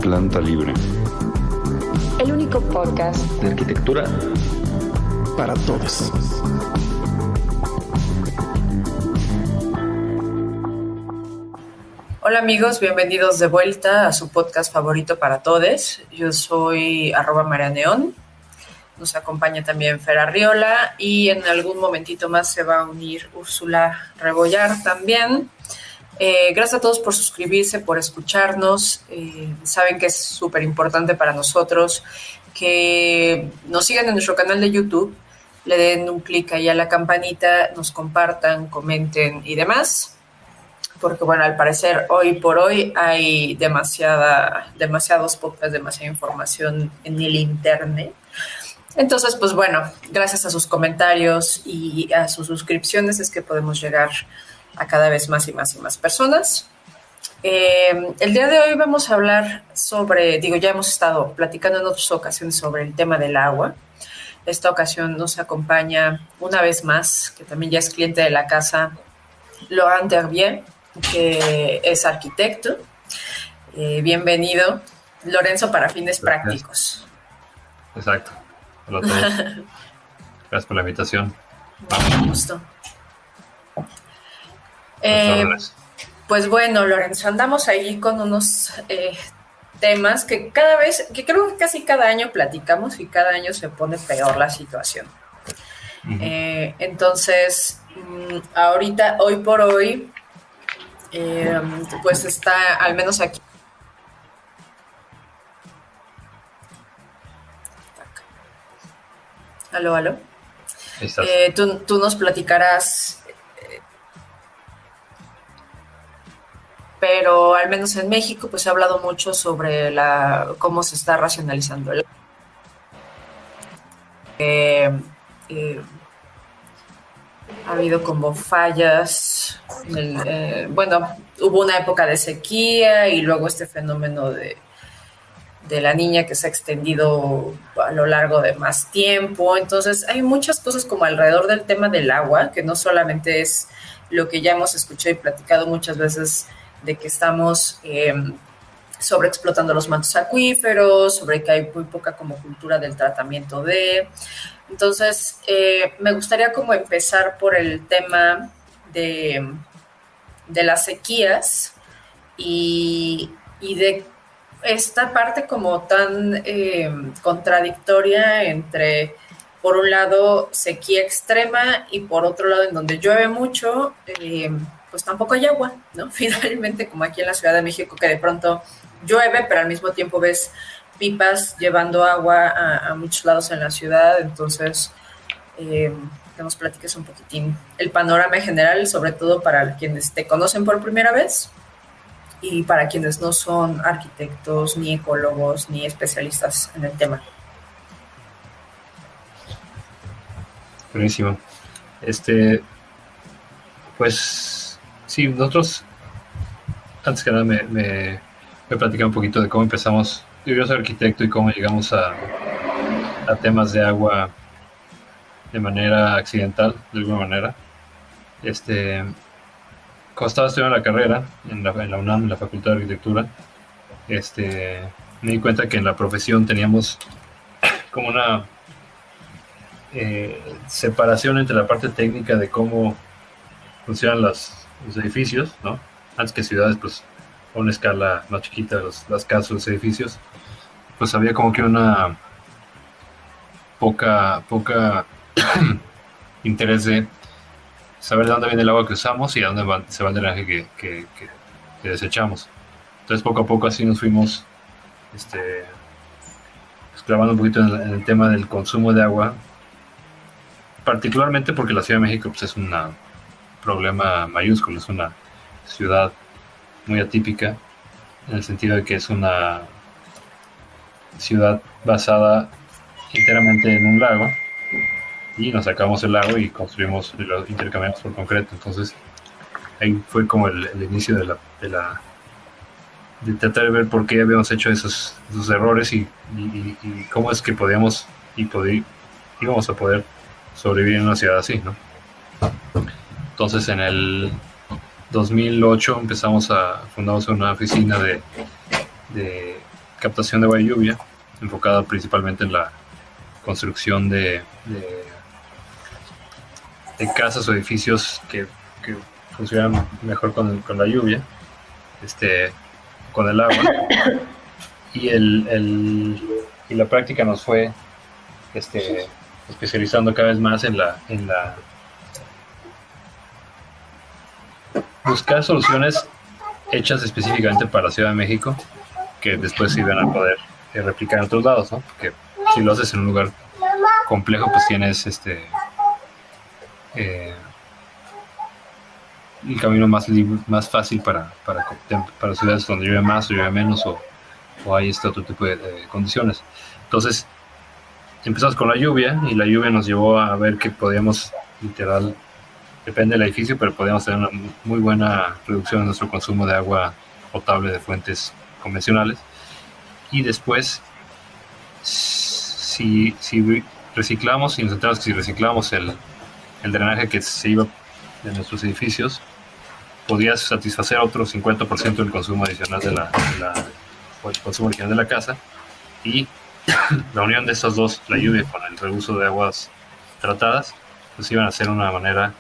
Planta Libre. El único podcast de arquitectura para todos. Hola amigos, bienvenidos de vuelta a su podcast favorito para todos. Yo soy @marianeón. Nos acompaña también Fer Arriola y en algún momentito más se va a unir Úrsula Rebollar también. Gracias a todos por suscribirse, por escucharnos. Saben que es súper importante para nosotros que nos sigan en nuestro canal de YouTube, le den un clic ahí a la campanita, nos compartan, comenten y demás. Porque, bueno, al parecer, hoy por hoy hay demasiados podcasts, demasiada información en el internet. Entonces, pues bueno, gracias a sus comentarios y a sus suscripciones es que podemos llegar a cada vez más y más y más personas. El día de hoy vamos a hablar sobre, ya hemos estado platicando en otras ocasiones sobre el tema del agua. Esta ocasión nos acompaña una vez más, que también ya es cliente de la casa, Laurent Terbier, que es arquitecto. Bienvenido, Lorenzo, para fines prácticos. Exacto. Hola a todos. Gracias por la invitación. Con gusto. Pues bueno, Lorenzo, andamos ahí con unos temas que creo que casi cada año platicamos y cada año se pone peor la situación. Uh-huh. Entonces, ahorita, hoy por hoy, pues está, al menos aquí. Aló. Tú nos platicarás, pero al menos en México pues se ha hablado mucho sobre cómo se está racionalizando el ha habido como fallas, hubo una época de sequía y luego este fenómeno de la niña que se ha extendido a lo largo de más tiempo. Entonces hay muchas cosas como alrededor del tema del agua, que no solamente es lo que ya hemos escuchado y platicado muchas veces de que estamos sobreexplotando los mantos acuíferos, sobre que hay muy poca como cultura del tratamiento de... Entonces, me gustaría como empezar por el tema de las sequías y de esta parte como tan contradictoria entre, por un lado, sequía extrema y por otro lado, en donde llueve mucho, pues tampoco hay agua, ¿no? Finalmente, como aquí en la Ciudad de México, que de pronto llueve, pero al mismo tiempo ves pipas llevando agua a muchos lados en la ciudad. Entonces, que nos platiques un poquitín el panorama general, sobre todo para quienes te conocen por primera vez y para quienes no son arquitectos, ni ecólogos, ni especialistas en el tema. Buenísimo. Pues sí, nosotros antes que nada me platicar un poquito de cómo empezamos. Yo soy arquitecto y cómo llegamos a temas de agua de manera accidental, de alguna manera. Cuando estaba estudiando la carrera en la UNAM, en la Facultad de Arquitectura, me di cuenta que en la profesión teníamos como una separación entre la parte técnica de cómo funcionan los edificios, ¿no? Antes que ciudades, pues a una escala más chiquita, las casas, los edificios, pues había como que una poca interés de saber de dónde viene el agua que usamos y a dónde se va el drenaje que desechamos. Entonces poco a poco así nos fuimos pues, clavando un poquito en el tema del consumo de agua, particularmente porque la Ciudad de México pues, es un problema mayúsculo, es una ciudad muy atípica en el sentido de que es una ciudad basada enteramente en un lago, y nos sacamos el lago y construimos y lo intercambiamos por concreto. Entonces ahí fue como el inicio de tratar de ver por qué habíamos hecho esos errores y cómo es que íbamos a poder sobrevivir en una ciudad así, ¿no? Entonces en el 2008 fundamos una oficina captación de agua de lluvia, enfocada principalmente en la construcción de casas o edificios que funcionan mejor con la lluvia, con el agua. Y la práctica nos fue especializando cada vez más en la buscar soluciones hechas específicamente para la Ciudad de México, que después se iban a poder replicar en otros lados, ¿no? Porque si lo haces en un lugar complejo, pues tienes el camino más fácil para ciudades donde llueve más o llueve menos, o hay otro tipo de condiciones. Entonces empezamos con la lluvia, y la lluvia nos llevó a ver que podíamos, literal, depende del edificio, pero podíamos tener una muy buena reducción en nuestro consumo de agua potable de fuentes convencionales. Y después, si reciclamos, y nos enteramos que si reciclamos el drenaje que se iba de nuestros edificios, podías satisfacer otro 50% del consumo adicional o el consumo original de la casa. Y la unión de estos dos, la lluvia con el reuso de aguas tratadas, pues iban a ser una manera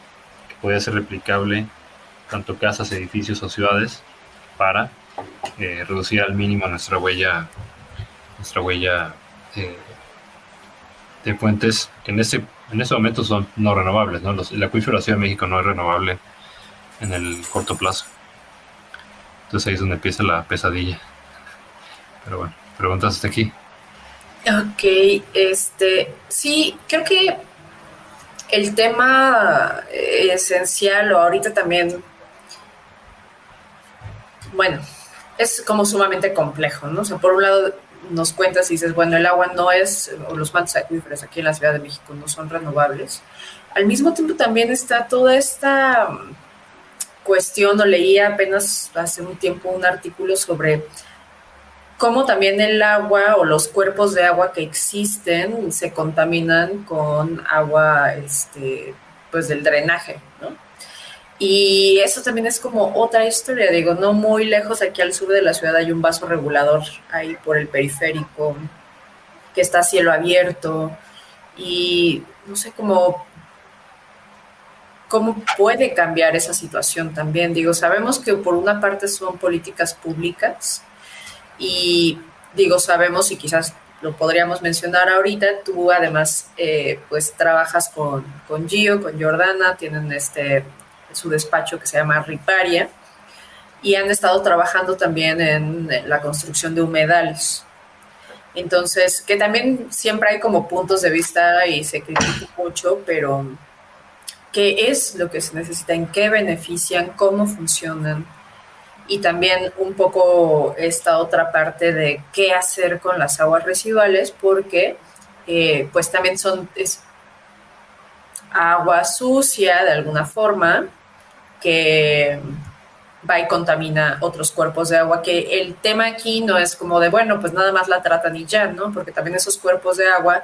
que podía ser replicable tanto casas, edificios o ciudades, para reducir al mínimo nuestra huella de fuentes que en este momento son no renovables, ¿no? El acuífero de la Ciudad de México no es renovable en el corto plazo. Entonces ahí es donde empieza la pesadilla. Pero bueno, preguntas hasta aquí. Ok, sí, creo que el tema esencial, o ahorita también, bueno, es como sumamente complejo, ¿no? O sea, por un lado nos cuentas y dices, bueno, el agua no es, o los mantos acuíferos aquí en la Ciudad de México no son renovables. Al mismo tiempo también está toda esta cuestión, o leía apenas hace un tiempo un artículo sobre cómo también el agua o los cuerpos de agua que existen se contaminan con agua pues del drenaje, ¿no? Y eso también es como otra historia, digo, no muy lejos, aquí al sur de la ciudad hay un vaso regulador ahí por el periférico que está a cielo abierto, y no sé cómo puede cambiar esa situación también. Digo, sabemos que por una parte son políticas públicas, y digo, sabemos, y quizás lo podríamos mencionar ahorita, tú además pues trabajas con Gio, con Jordana, tienen su despacho que se llama Riparia, y han estado trabajando también en la construcción de humedales. Entonces, que también siempre hay como puntos de vista y se critica mucho, pero ¿qué es lo que se necesita? ¿En qué benefician? ¿Cómo funcionan? Y también un poco esta otra parte de qué hacer con las aguas residuales, porque pues también es agua sucia de alguna forma que va y contamina otros cuerpos de agua, que el tema aquí no es como de, bueno, pues nada más la tratan y ya, ¿no? Porque también esos cuerpos de agua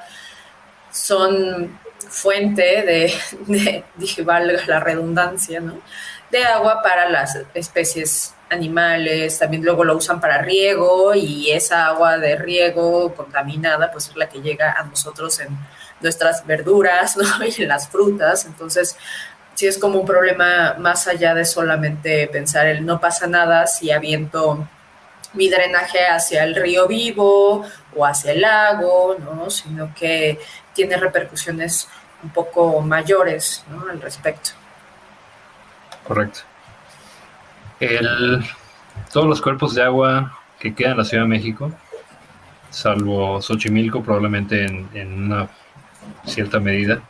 son fuente dije, valga la redundancia, ¿no? De agua para las especies animales, también luego lo usan para riego, y esa agua de riego contaminada pues es la que llega a nosotros en nuestras verduras, ¿no? Y en las frutas. Entonces sí es como un problema más allá de solamente pensar el no pasa nada si aviento mi drenaje hacia el río Vivo o hacia el lago, ¿no? Sino que tiene repercusiones un poco mayores, ¿no? Al respecto. Correcto. Todos los cuerpos de agua que quedan en la Ciudad de México, salvo Xochimilco probablemente en una cierta medida,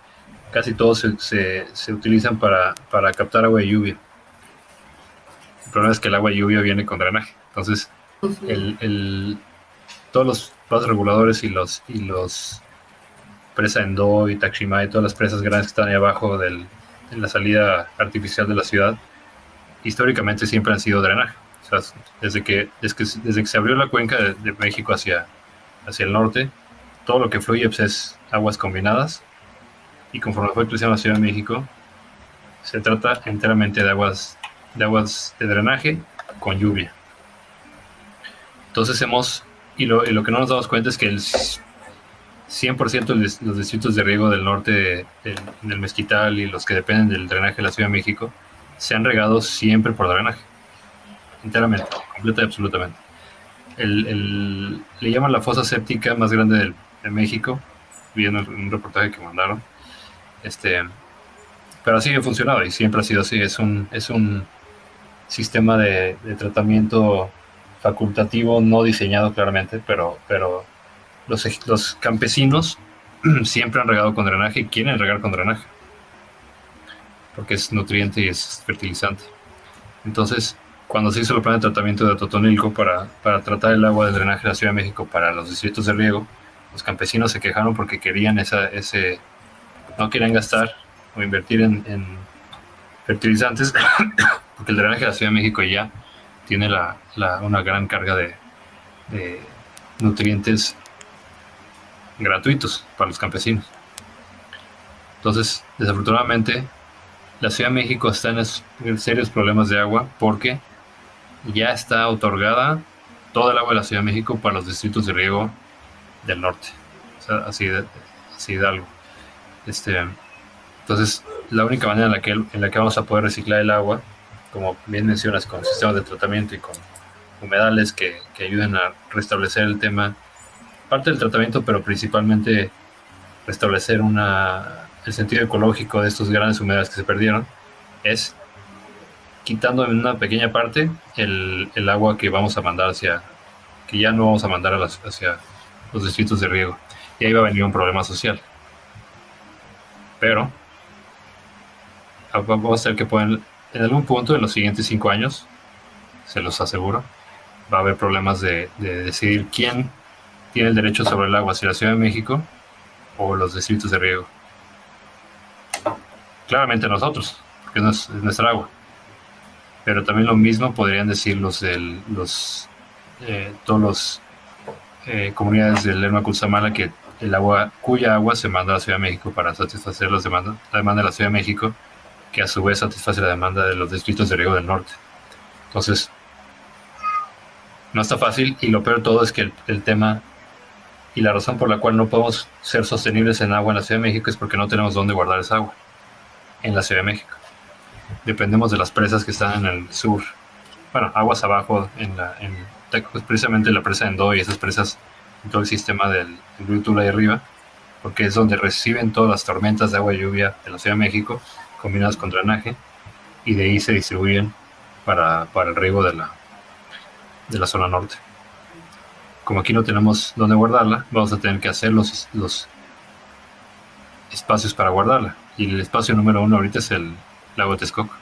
casi todos se utilizan para captar agua de lluvia. El problema es que el agua de lluvia viene con drenaje. Entonces, todos los vasos reguladores y los presa Endó y Taximay, todas las presas grandes que están ahí abajo en la salida artificial de la ciudad, históricamente siempre han sido drenaje. O sea, desde que se abrió la cuenca de México hacia el norte, todo lo que fluye pues, es aguas combinadas, y conforme fue creciendo la Ciudad de México, se trata enteramente de aguas de drenaje con lluvia. Entonces hemos y lo que no nos damos cuenta es que el 100% de los distritos de riego del norte del Mezquital y los que dependen del drenaje de la Ciudad de México se han regado siempre por drenaje, enteramente, completa y absolutamente. Le llaman la fosa séptica más grande de México, viendo un reportaje que mandaron. Pero así ha funcionado y siempre ha sido así. Es un sistema de tratamiento facultativo, no diseñado claramente, pero los campesinos siempre han regado con drenaje y quieren regar con drenaje porque es nutriente y es fertilizante. Entonces, cuando se hizo el plan de tratamiento de Totonilco para tratar el agua del drenaje de la Ciudad de México para los distritos de riego, los campesinos se quejaron porque querían no querían gastar o invertir en fertilizantes porque el drenaje de la Ciudad de México ya tiene una gran carga de nutrientes gratuitos para los campesinos. Entonces, desafortunadamente, la Ciudad de México está en serios problemas de agua porque ya está otorgada toda el agua de la Ciudad de México para los distritos de riego del norte. O sea, así de algo. Entonces, la única manera en la que vamos a poder reciclar el agua, como bien mencionas, con sistemas de tratamiento y con humedales que ayuden a restablecer el tema, parte del tratamiento, pero principalmente restablecer el sentido ecológico de estos grandes humedales que se perdieron, es quitando en una pequeña parte el agua que vamos a mandar que ya no vamos a mandar hacia los distritos de riego. Y ahí va a venir un problema social. Pero vamos a ver que en algún punto en los siguientes 5 años, se los aseguro, va a haber problemas de decidir quién tiene el derecho sobre el agua, si la Ciudad de México o los distritos de riego. Claramente nosotros, porque es nuestra agua. Pero también lo mismo podrían decir todos los comunidades del Lerma Cutzamala, que cuya agua se manda a la Ciudad de México para satisfacer la demanda de la Ciudad de México, que a su vez satisface la demanda de los distritos de riego del norte. Entonces, no está fácil, y lo peor de todo es que el tema y la razón por la cual no podemos ser sostenibles en agua en la Ciudad de México es porque no tenemos dónde guardar esa agua en la Ciudad de México. Dependemos de las presas que están en el sur, bueno, aguas abajo, pues precisamente la presa de Endo y esas presas en todo el sistema del río Tula y arriba, porque es donde reciben todas las tormentas de agua y lluvia de la Ciudad de México combinadas con drenaje, y de ahí se distribuyen para el riego de la zona norte. Como aquí no tenemos dónde guardarla, vamos a tener que hacer los espacios para guardarla, y el espacio número 1 ahorita es el lago de Texcoco.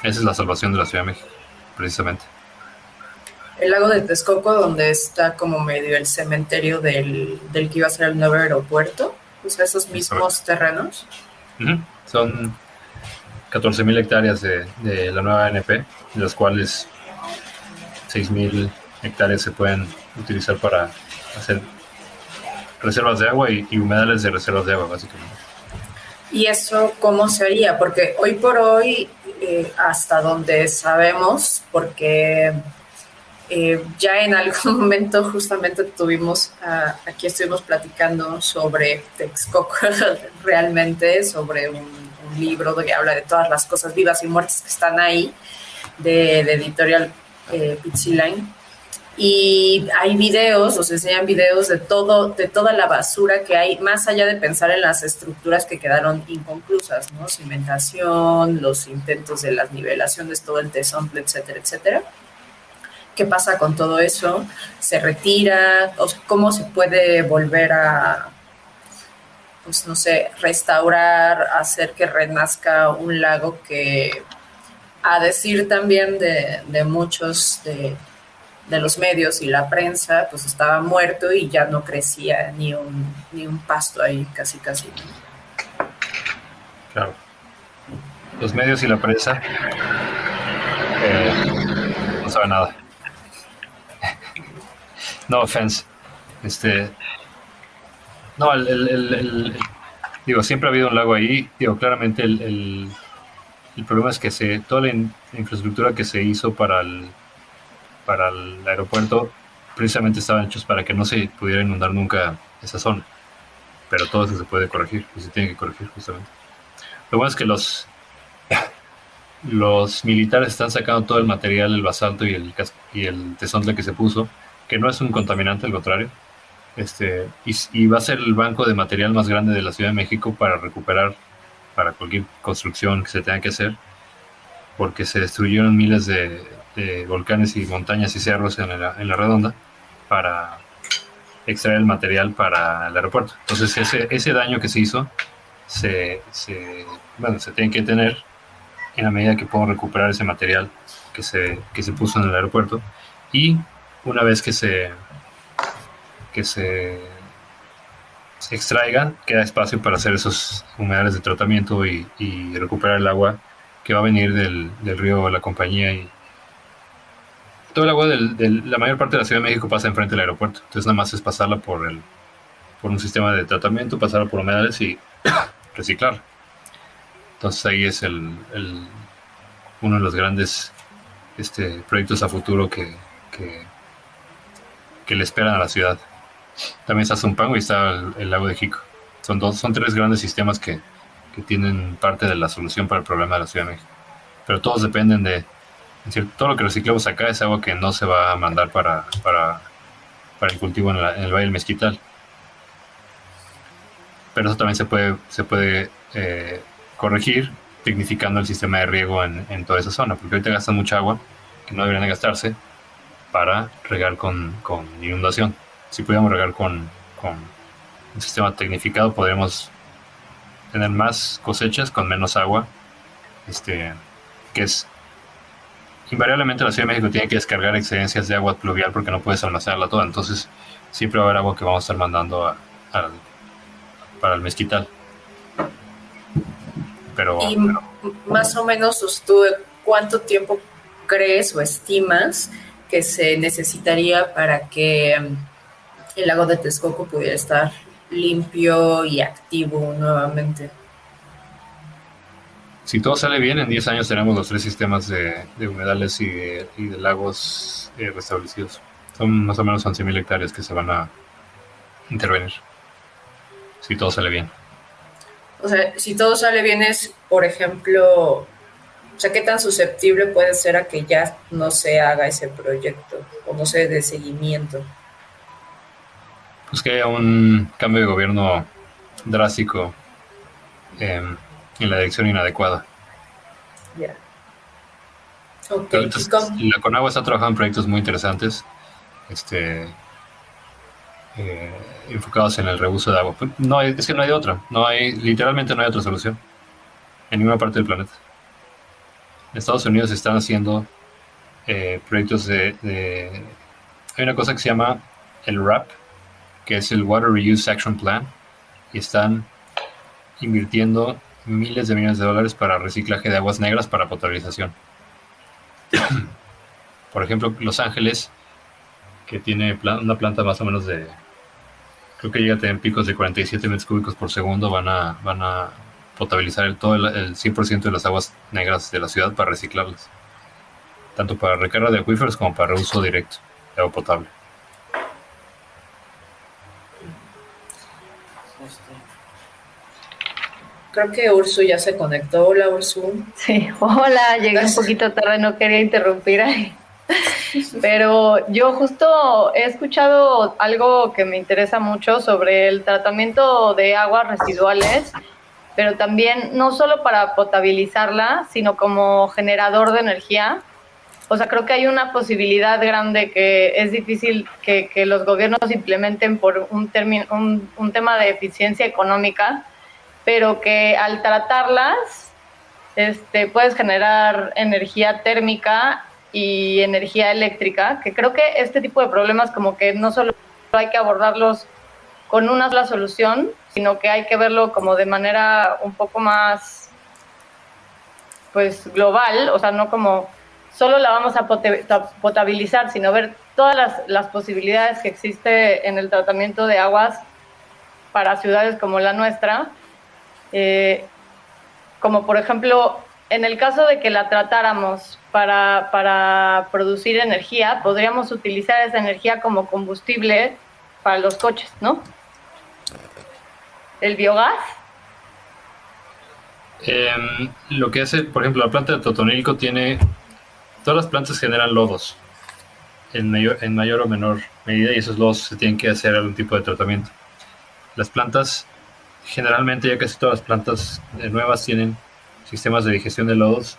Esa es la salvación de la Ciudad de México, precisamente. El lago de Texcoco, donde está como medio el cementerio del que iba a ser el nuevo aeropuerto, o sea, esos mismos terrenos. Uh-huh. Son 14,000 hectáreas de la nueva ANP, de las cuales 6,000 hectáreas se pueden utilizar para hacer reservas de agua y humedales de reservas de agua, básicamente. ¿Y eso cómo se haría? Porque hoy por hoy, hasta donde sabemos, porque ya en algún momento justamente aquí estuvimos platicando sobre Texcoco, realmente, sobre un libro que habla de todas las cosas vivas y muertas que están ahí, de editorial Pizziline. Y hay videos, nos enseñan videos de toda la basura que hay, más allá de pensar en las estructuras que quedaron inconclusas, ¿no? Cimentación, los intentos de las nivelaciones, todo el tesón, etcétera, etcétera. ¿Qué pasa con todo eso? ¿Se retira? O sea, ¿cómo se puede volver a, pues no sé, restaurar, hacer que renazca un lago que, a decir también de muchos de los medios y la prensa, pues estaba muerto y ya no crecía ni un pasto ahí, casi? Claro. Los medios y la prensa no saben nada. No offense. No, digo, siempre ha habido un lago ahí. Digo, claramente el problema es que toda la infraestructura que se hizo para el aeropuerto precisamente estaban hechos para que no se pudiera inundar nunca esa zona. Pero todo eso se puede corregir y se tiene que corregir justamente. Lo bueno es que los militares están sacando todo el material, el basalto y el tezontle que se puso, que no es un contaminante, al contrario. Y va a ser el banco de material más grande de la Ciudad de México para recuperar para cualquier construcción que se tenga que hacer, porque se destruyeron miles de volcanes y montañas y cerros en la redonda para extraer el material para el aeropuerto. Entonces ese daño que se hizo se tiene que tener en la medida que puedo recuperar ese material que se puso en el aeropuerto, y una vez que se extraigan, queda espacio para hacer esos humedales de tratamiento y recuperar el agua que va a venir del río La Compañía, y todo el agua la mayor parte de la Ciudad de México pasa enfrente del aeropuerto, entonces nada más es pasarla por un sistema de tratamiento, pasarla por humedales y reciclar. Entonces ahí es uno de los grandes proyectos a futuro que le esperan a la ciudad. También está Zumpango y está el lago de Jico. Son tres grandes sistemas que tienen parte de la solución para el problema de la Ciudad de México. Pero todos dependen de... Es decir, todo lo que reciclamos acá es agua que no se va a mandar para el cultivo en el Valle del Mezquital. Pero eso también se puede corregir tecnificando el sistema de riego en toda esa zona, porque ahorita gastan mucha agua que no deberían de gastarse para regar con inundación. Si pudiéramos regar con un sistema tecnificado, podríamos tener más cosechas con menos agua, que es invariablemente la Ciudad de México tiene que descargar excedencias de agua pluvial porque no puedes almacenarla toda, entonces siempre va a haber agua que vamos a estar mandando para el Mezquital. Pero más o menos, ¿tú cuánto tiempo crees o estimas que se necesitaría para que el lago de Texcoco pudiera estar limpio y activo nuevamente? Si todo sale bien, en 10 años tenemos los 3 sistemas de humedales y de lagos restablecidos. Son más o menos 11,000 hectáreas que se van a intervenir. Si todo sale bien. O sea, si todo sale bien es, por ejemplo, o sea, ¿qué tan susceptible puede ser a que ya no se haga ese proyecto o no se dé seguimiento? Pues que haya un cambio de gobierno drástico en la dirección inadecuada. Ya. Yeah. Okay. La Conagua está trabajando en proyectos muy interesantes, enfocados en el reuso de agua. Es que no hay otra. Literalmente no hay otra solución en ninguna parte del planeta. En Estados Unidos están haciendo proyectos hay una cosa que se llama el RAP, que es el Water Reuse Action Plan, y están invirtiendo miles de millones de dólares para reciclaje de aguas negras para potabilización. Por ejemplo, Los Ángeles, que tiene una planta más o menos creo que llega a tener picos de 47 metros cúbicos por segundo, van a potabilizar todo el 100% de las aguas negras de la ciudad para reciclarlas, tanto para recarga de acuíferos como para reuso directo de agua potable. Creo que Ursu ya se conectó. Hola, Ursu. Sí, hola, llegué un poquito tarde, no quería interrumpir ahí. Pero yo justo he escuchado algo que me interesa mucho sobre el tratamiento de aguas residuales, pero también no solo para potabilizarla, sino como generador de energía. O sea, creo que hay una posibilidad grande que es difícil que los gobiernos implementen por un tema de eficiencia económica, pero que al tratarlas puedes generar energía térmica y energía eléctrica, que creo que este tipo de problemas como que no solo hay que abordarlos con una sola solución, sino que hay que verlo como de manera un poco más pues global, o sea, no como solo la vamos a potabilizar, sino ver todas las posibilidades que existe en el tratamiento de aguas para ciudades como la nuestra, como por ejemplo en el caso de que la tratáramos para producir energía, podríamos utilizar esa energía como combustible para los coches, ¿no? ¿El biogás? Lo que hace, por ejemplo, la planta de Totonilco tiene... Todas las plantas generan lodos en mayor o menor medida, y esos lodos se tienen que hacer algún tipo de tratamiento. Las plantas, generalmente ya casi todas las plantas nuevas tienen sistemas de digestión de lodos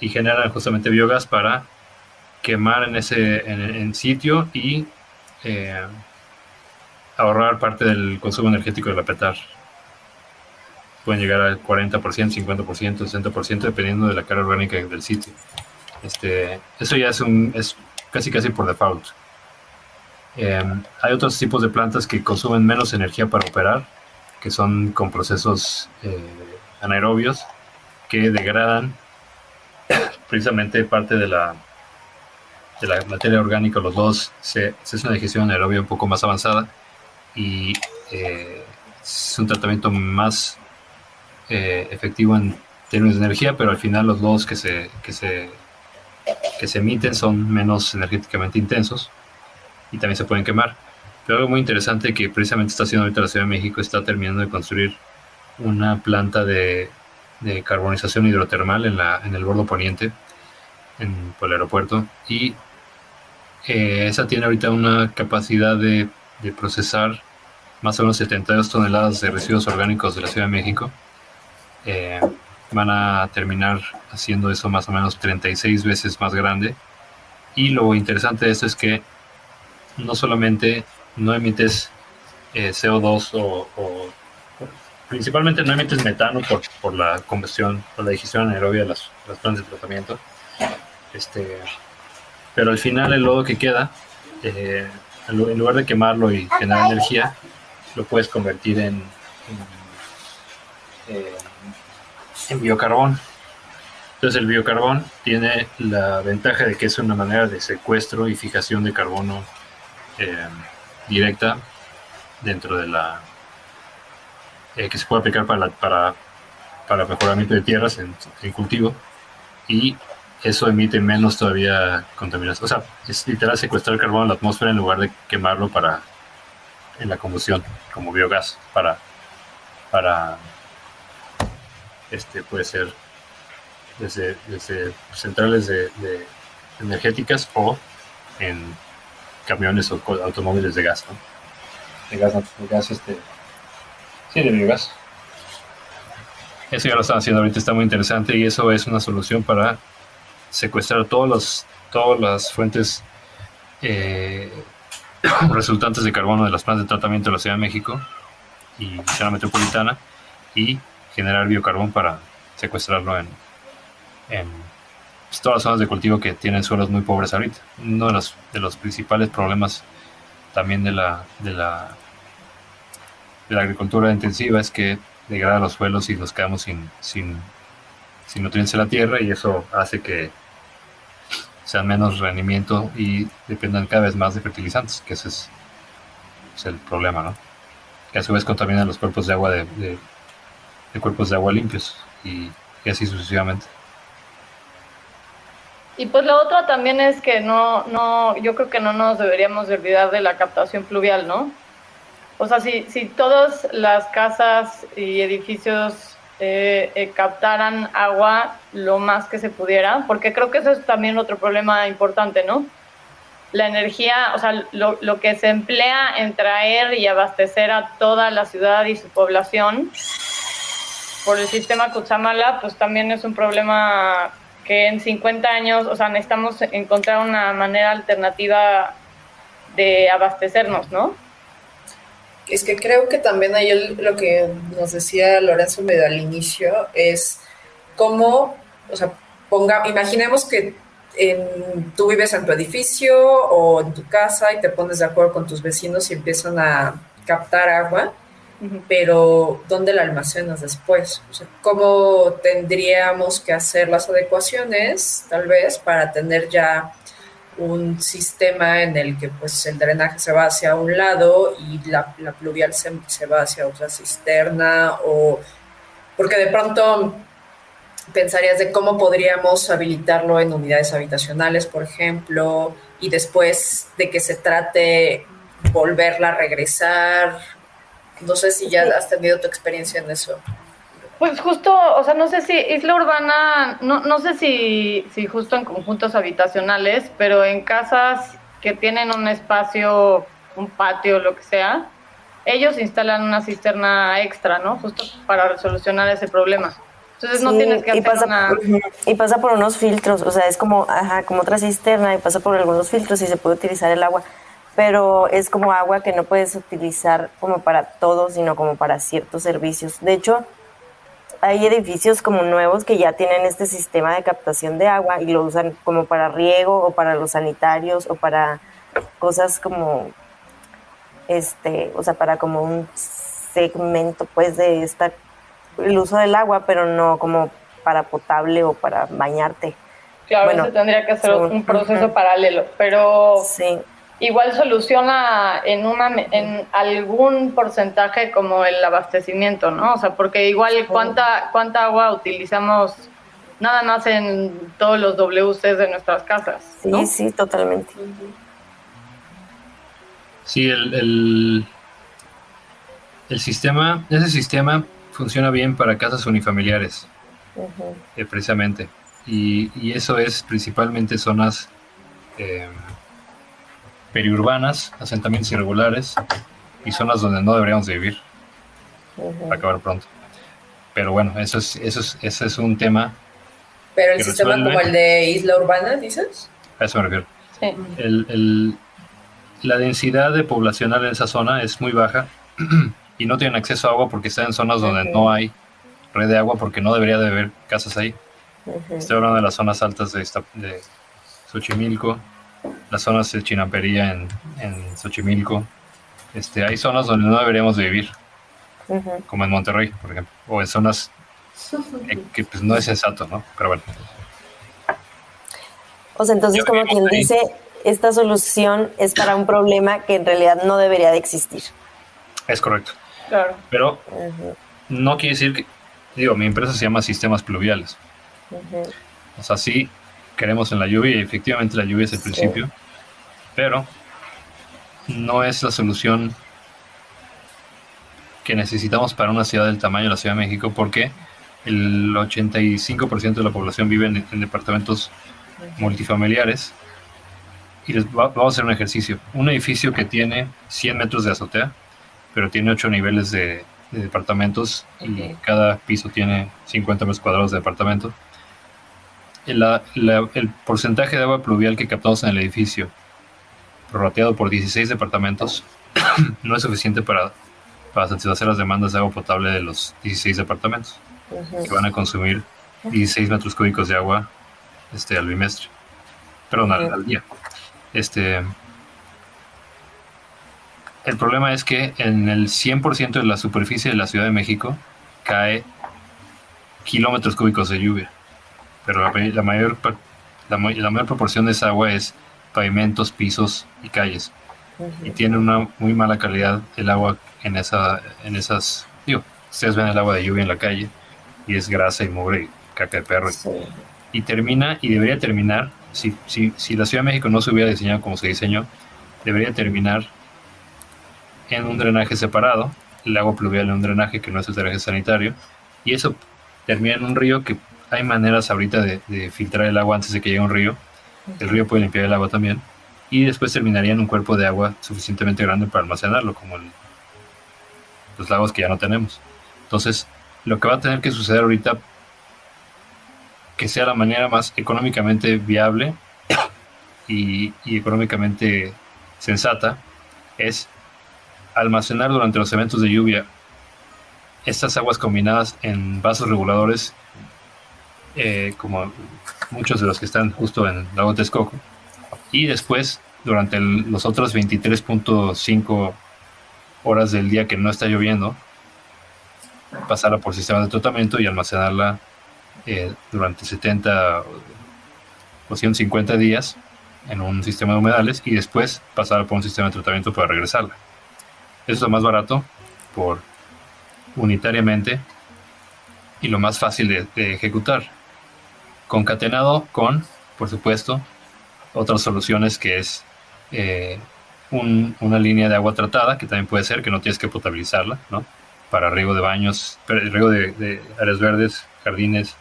y generan justamente biogás para quemar en sitio y ahorrar parte del consumo energético de la petar. Pueden llegar al 40%, 50%, 60%, dependiendo de la carga orgánica del sitio. Eso ya es casi por default. Hay otros tipos de plantas que consumen menos energía para operar, que son con procesos anaerobios, que degradan precisamente parte de la materia orgánica. Los dos se hace una digestión anaerobia un poco más avanzada y es un tratamiento más efectivo en términos de energía, pero al final los lodos que se emiten son menos energéticamente intensos y también se pueden quemar. Pero algo muy interesante que precisamente está haciendo ahorita la Ciudad de México, está terminando de construir una planta de carbonización hidrotermal en el borde poniente, por el aeropuerto, y esa tiene ahorita una capacidad de procesar más o menos 72 toneladas de residuos orgánicos de la Ciudad de México. Van a terminar haciendo eso más o menos 36 veces más grande, y lo interesante de esto es que no solamente no emites CO2 o principalmente no emites metano por la combustión, por la digestión anaerobia de las plantas de tratamiento, pero al final el lodo que queda, en lugar de quemarlo y generar energía, lo puedes convertir en biocarbón. Entonces el biocarbón tiene la ventaja de que es una manera de secuestro y fijación de carbono directa dentro de que se puede aplicar para mejoramiento de tierras en cultivo, y eso emite menos todavía contaminación. O sea, es literal secuestrar carbón en la atmósfera en lugar de quemarlo en la combustión como biogás puede ser desde centrales energéticas o en camiones o automóviles de gas, ¿no? De biogás. Eso ya lo están haciendo ahorita, está muy interesante, y eso es una solución para secuestrar todas las fuentes resultantes de carbono de las plantas de tratamiento de la Ciudad de México y zona metropolitana, y generar biocarbón para secuestrarlo en todas las zonas de cultivo que tienen suelos muy pobres ahorita. Uno de los principales problemas también de la agricultura intensiva es que degrada los suelos y nos quedamos sin nutrientes en la tierra, y eso hace que sean menos rendimiento y dependan cada vez más de fertilizantes, que ese es el problema, ¿no? Que a su vez contaminan los cuerpos de agua de cuerpos de agua limpios, y así sucesivamente. Y pues lo otro también es que yo creo que no nos deberíamos de olvidar de la captación pluvial, ¿no? O sea, si todas las casas y edificios captaran agua lo más que se pudiera, porque creo que eso es también otro problema importante, ¿no? La energía, o sea, lo que se emplea en traer y abastecer a toda la ciudad y su población por el sistema Cutzamala, pues también es un problema que en 50 años, o sea, necesitamos encontrar una manera alternativa de abastecernos, ¿no? Es que creo que también ahí lo que nos decía Lorenzo medio al inicio es cómo, o sea, imaginemos que tú vives en tu edificio o en tu casa y te pones de acuerdo con tus vecinos y empiezan a captar agua, pero ¿dónde la almacenas después? O sea, ¿cómo tendríamos que hacer las adecuaciones, tal vez, para tener ya un sistema en el que pues el drenaje se va hacia un lado y la pluvial se va hacia otra cisterna, o Porque de pronto pensarías de cómo podríamos habilitarlo en unidades habitacionales, por ejemplo, y después de que se trate volverla a regresar. No sé si ya has tenido tu experiencia en eso. Pues justo, o sea, no sé si Isla Urbana, no sé si justo en conjuntos habitacionales, pero en casas que tienen un espacio, un patio, lo que sea, ellos instalan una cisterna extra, ¿no? Justo para solucionar ese problema. Entonces no tienes que hacer y pasa por unos filtros, o sea, es como, como otra cisterna y pasa por algunos filtros y se puede utilizar el agua, pero es como agua que no puedes utilizar como para todo, sino como para ciertos servicios. De hecho, hay edificios como nuevos que ya tienen este sistema de captación de agua y lo usan como para riego o para los sanitarios o para cosas como o sea, para como un segmento pues de el uso del agua, pero no como para potable o para bañarte. Claro, bueno, se tendría que hacer un proceso paralelo, pero sí. Igual soluciona en algún porcentaje como el abastecimiento, ¿no? O sea, porque igual cuánta agua utilizamos nada más en todos los WCs de nuestras casas, ¿no? Sí, sí, totalmente. Sí, ese sistema funciona bien para casas unifamiliares, precisamente. Y eso es principalmente zonas periurbanas, asentamientos irregulares y zonas donde no deberíamos de vivir, para acabar pronto. Pero bueno, ese es un tema. Pero el sistema como el de Isla Urbana, ¿dices? A eso me refiero. Sí. La densidad de poblacional en esa zona es muy baja y no tienen acceso a agua porque están en zonas donde no hay red de agua, porque no debería de haber casas ahí. Estoy hablando de las zonas altas de Xochimilco, las zonas de Chinampería en Xochimilco. Hay zonas donde no deberíamos de vivir, como en Monterrey, por ejemplo, o en zonas que pues no es sensato, ¿no? Pero bueno. O sea, entonces, como quien dice, esta solución es para un problema que en realidad no debería de existir. Es correcto. Claro. Pero no quiere decir que, mi empresa se llama Sistemas Pluviales. O sea, sí queremos en la lluvia, y efectivamente la lluvia es el principio, pero no es la solución que necesitamos para una ciudad del tamaño de la Ciudad de México, porque el 85% de la población vive en departamentos multifamiliares. Y vamos a hacer un ejercicio. Un edificio que tiene 100 metros de azotea, pero tiene 8 niveles de departamentos, y cada piso tiene 50 metros cuadrados de departamento. El porcentaje de agua pluvial que captamos en el edificio, prorrateado por 16 departamentos, no es suficiente para satisfacer las demandas de agua potable de los 16 departamentos, que van a consumir 16 metros cúbicos de agua al bimestre. Perdón, al día. El problema es que en el 100% de la superficie de la Ciudad de México cae kilómetros cúbicos de lluvia, pero la mayor proporción de esa agua es pavimentos, pisos y calles, y tiene una muy mala calidad el agua en esas. Ustedes ven el agua de lluvia en la calle y es grasa y mugre y caca de perro, y debería terminar. Si la Ciudad de México no se hubiera diseñado como se diseñó, debería terminar en un drenaje separado, el agua pluvial en un drenaje que no es el drenaje sanitario, y eso termina en un río, que hay maneras ahorita de filtrar el agua antes de que llegue a un río. El río puede limpiar el agua también, y después terminaría en un cuerpo de agua suficientemente grande para almacenarlo, como los lagos que ya no tenemos. Entonces, lo que va a tener que suceder ahorita, que sea la manera más económicamente viable y económicamente sensata, es almacenar durante los eventos de lluvia estas aguas combinadas en vasos reguladores, como muchos de los que están justo en Lago Texcoco, y después durante los otros 23.5 horas del día que no está lloviendo, pasarla por sistemas de tratamiento y almacenarla durante 70 o 150 días en un sistema de humedales, y después pasarla por un sistema de tratamiento para regresarla. Eso es lo más barato, unitariamente, y lo más fácil de ejecutar, concatenado con, por supuesto, otras soluciones que es una línea de agua tratada, que también puede ser que no tienes que potabilizarla, ¿no? Para riego de baños, riego de áreas verdes, jardines,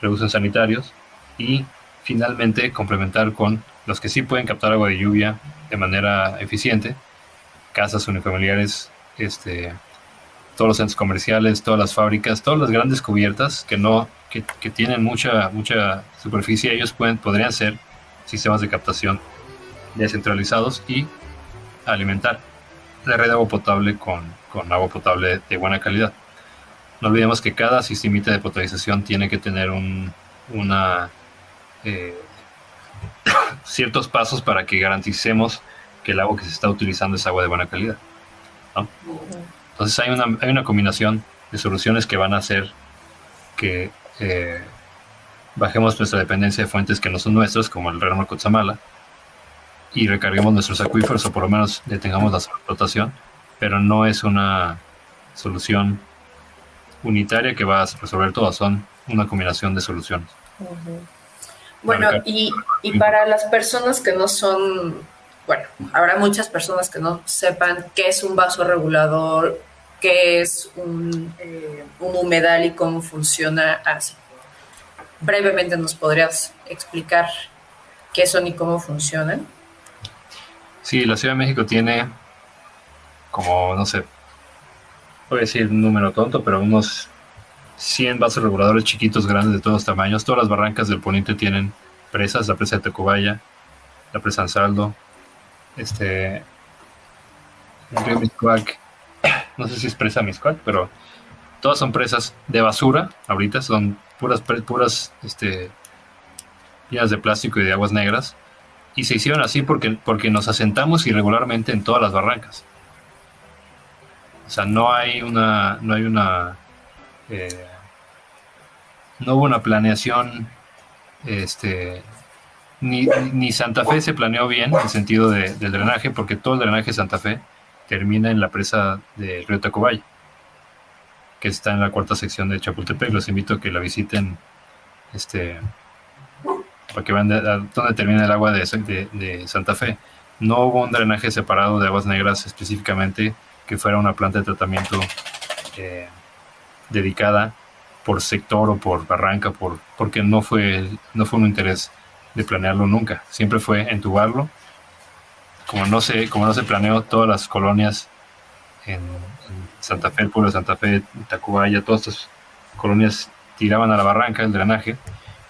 reusos sanitarios, y finalmente complementar con los que sí pueden captar agua de lluvia de manera eficiente, casas unifamiliares, todos los centros comerciales, todas las fábricas, todas las grandes cubiertas que tienen mucha superficie. Ellos podrían ser sistemas de captación descentralizados y alimentar la red de agua potable con agua potable de buena calidad. No olvidemos que cada sistemita de potabilización tiene que tener ciertos pasos para que garanticemos que el agua que se está utilizando es agua de buena calidad, ¿no? Entonces hay una combinación de soluciones que van a hacer que bajemos nuestra dependencia de fuentes que no son nuestras, como el Lerma Cutzamala, y recarguemos nuestros acuíferos, o por lo menos detengamos la sobreexplotación, pero no es una solución unitaria que va a resolver todo, son una combinación de soluciones. Bueno, y para las personas que no son, bueno, habrá muchas personas que no sepan qué es un vaso regulador, qué es un humedal y cómo funciona así. Brevemente nos podrías explicar qué son y cómo funcionan. Sí, la Ciudad de México tiene como, no sé, voy a decir un número tonto, pero unos 100 vasos reguladores chiquitos, grandes, de todos tamaños. Todas las barrancas del poniente tienen presas, la presa de Tacubaya, la presa Ansaldo, el río Mixcoac, no sé si es presa Mixcoac, pero todas son presas de basura. Ahorita son puras llenas de plástico y de aguas negras, y se hicieron así porque nos asentamos irregularmente en todas las barrancas. O sea, no hubo una planeación, ni Santa Fe se planeó bien en el sentido del drenaje, porque todo el drenaje de Santa Fe termina en la presa del río Tacubaya, que está en la cuarta sección de Chapultepec. Los invito a que la visiten, para que vean dónde termina el agua de Santa Fe. No hubo un drenaje separado de aguas negras específicamente que fuera una planta de tratamiento dedicada por sector o por barranca, porque no fue un interés de planearlo nunca. Siempre fue entubarlo. Como no se planeó, todas las colonias en Santa Fe, el pueblo de Santa Fe, Tacubaya, todas estas colonias tiraban a la barranca el drenaje,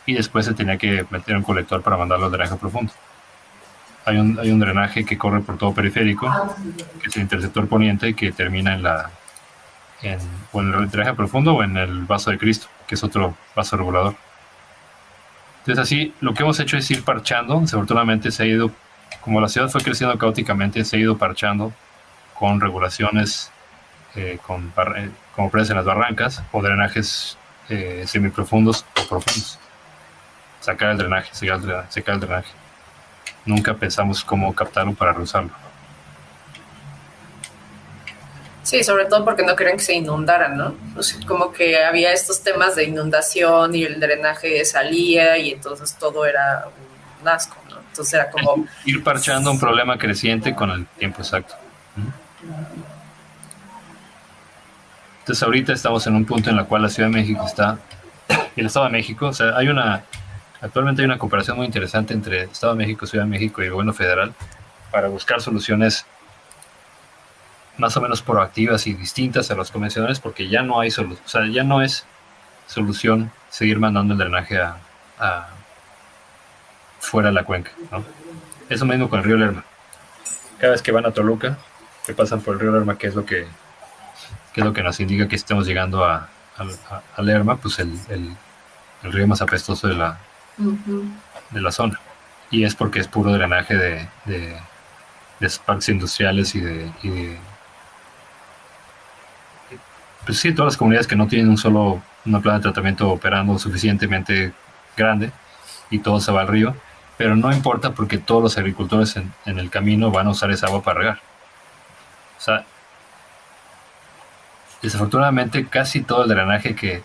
y después se tenía que meter un colector para mandarlo al drenaje profundo. Hay un drenaje que corre por todo periférico, que es el interceptor poniente, que termina o en el drenaje profundo o en el vaso de Cristo, que es otro vaso regulador. Entonces así, lo que hemos hecho es ir parchando. Desafortunadamente se ha ido, como la ciudad fue creciendo caóticamente, se ha ido parchando con regulaciones, como presas en las barrancas, o drenajes semiprofundos o profundos. Sacar el drenaje, secar el drenaje. Nunca pensamos cómo captarlo para reusarlo. Sí, sobre todo porque no querían que se inundaran, ¿no? O sea, como que había estos temas de inundación y el drenaje salía, y entonces todo era un asco, ¿no? Entonces era como ir parchando un problema creciente con el tiempo exacto. Entonces ahorita estamos en un punto en el cual la Ciudad de México y el Estado de México, o sea, actualmente hay una cooperación muy interesante entre Estado de México, Ciudad de México y el gobierno federal para buscar soluciones más o menos proactivas y distintas a las convencionales, porque ya no hay solución. O sea, ya no es solución seguir mandando el drenaje a fuera de la cuenca, ¿no? Eso mismo con el río Lerma. Cada vez que van a Toluca, que pasan por el río Lerma, que es lo que nos indica que estemos llegando a Lerma, pues el río más apestoso de la zona. Y es porque es puro drenaje de parques industriales y de pues sí, todas las comunidades que no tienen una planta de tratamiento operando suficientemente grande, y todo se va al río. Pero no importa, porque todos los agricultores en el camino van a usar esa agua para regar. O sea, desafortunadamente casi todo el drenaje que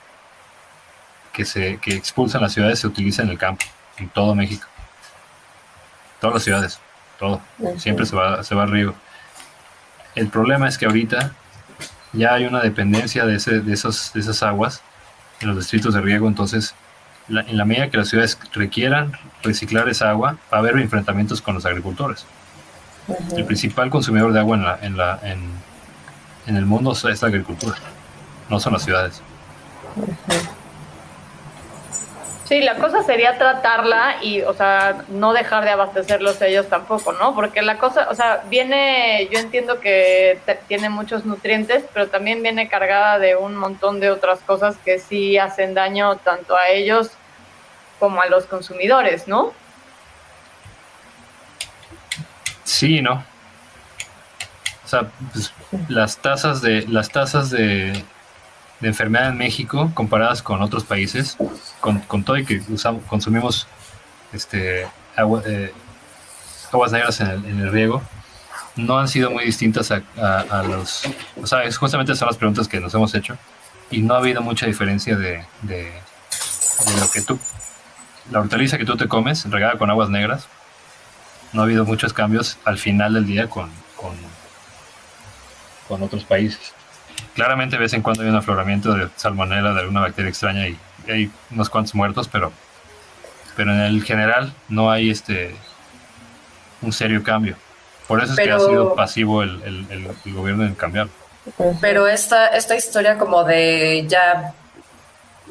que expulsan las ciudades se utiliza en el campo, en todo México. Todas las ciudades, todo. Siempre se va al riego. El problema es que ahorita ya hay una dependencia de esas aguas en los distritos de riego, entonces en la medida que las ciudades requieran reciclar esa agua, va a haber enfrentamientos con los agricultores. El principal consumidor de agua en el mundo es la agricultura, no son las ciudades. Sí, la cosa sería tratarla y, o sea, no dejar de abastecerlos ellos tampoco, ¿no? Porque la cosa, o sea, yo entiendo que tiene muchos nutrientes, pero también viene cargada de un montón de otras cosas que sí hacen daño tanto a ellos como a los consumidores, ¿no? Sí, ¿no? O sea, pues, las tasas de enfermedad en México comparadas con otros países, con todo y que consumimos aguas negras en el riego, no han sido muy distintas a los... O sea, justamente son las preguntas que nos hemos hecho y no ha habido mucha diferencia de lo que la hortaliza que tú te comes regada con aguas negras. No ha habido muchos cambios al final del día con otros países. Claramente de vez en cuando hay un afloramiento de salmonela, de alguna bacteria extraña y hay unos cuantos muertos, pero en el general no hay un serio cambio. Por eso es que ha sido pasivo el gobierno en cambiar. Pero esta historia como de ya,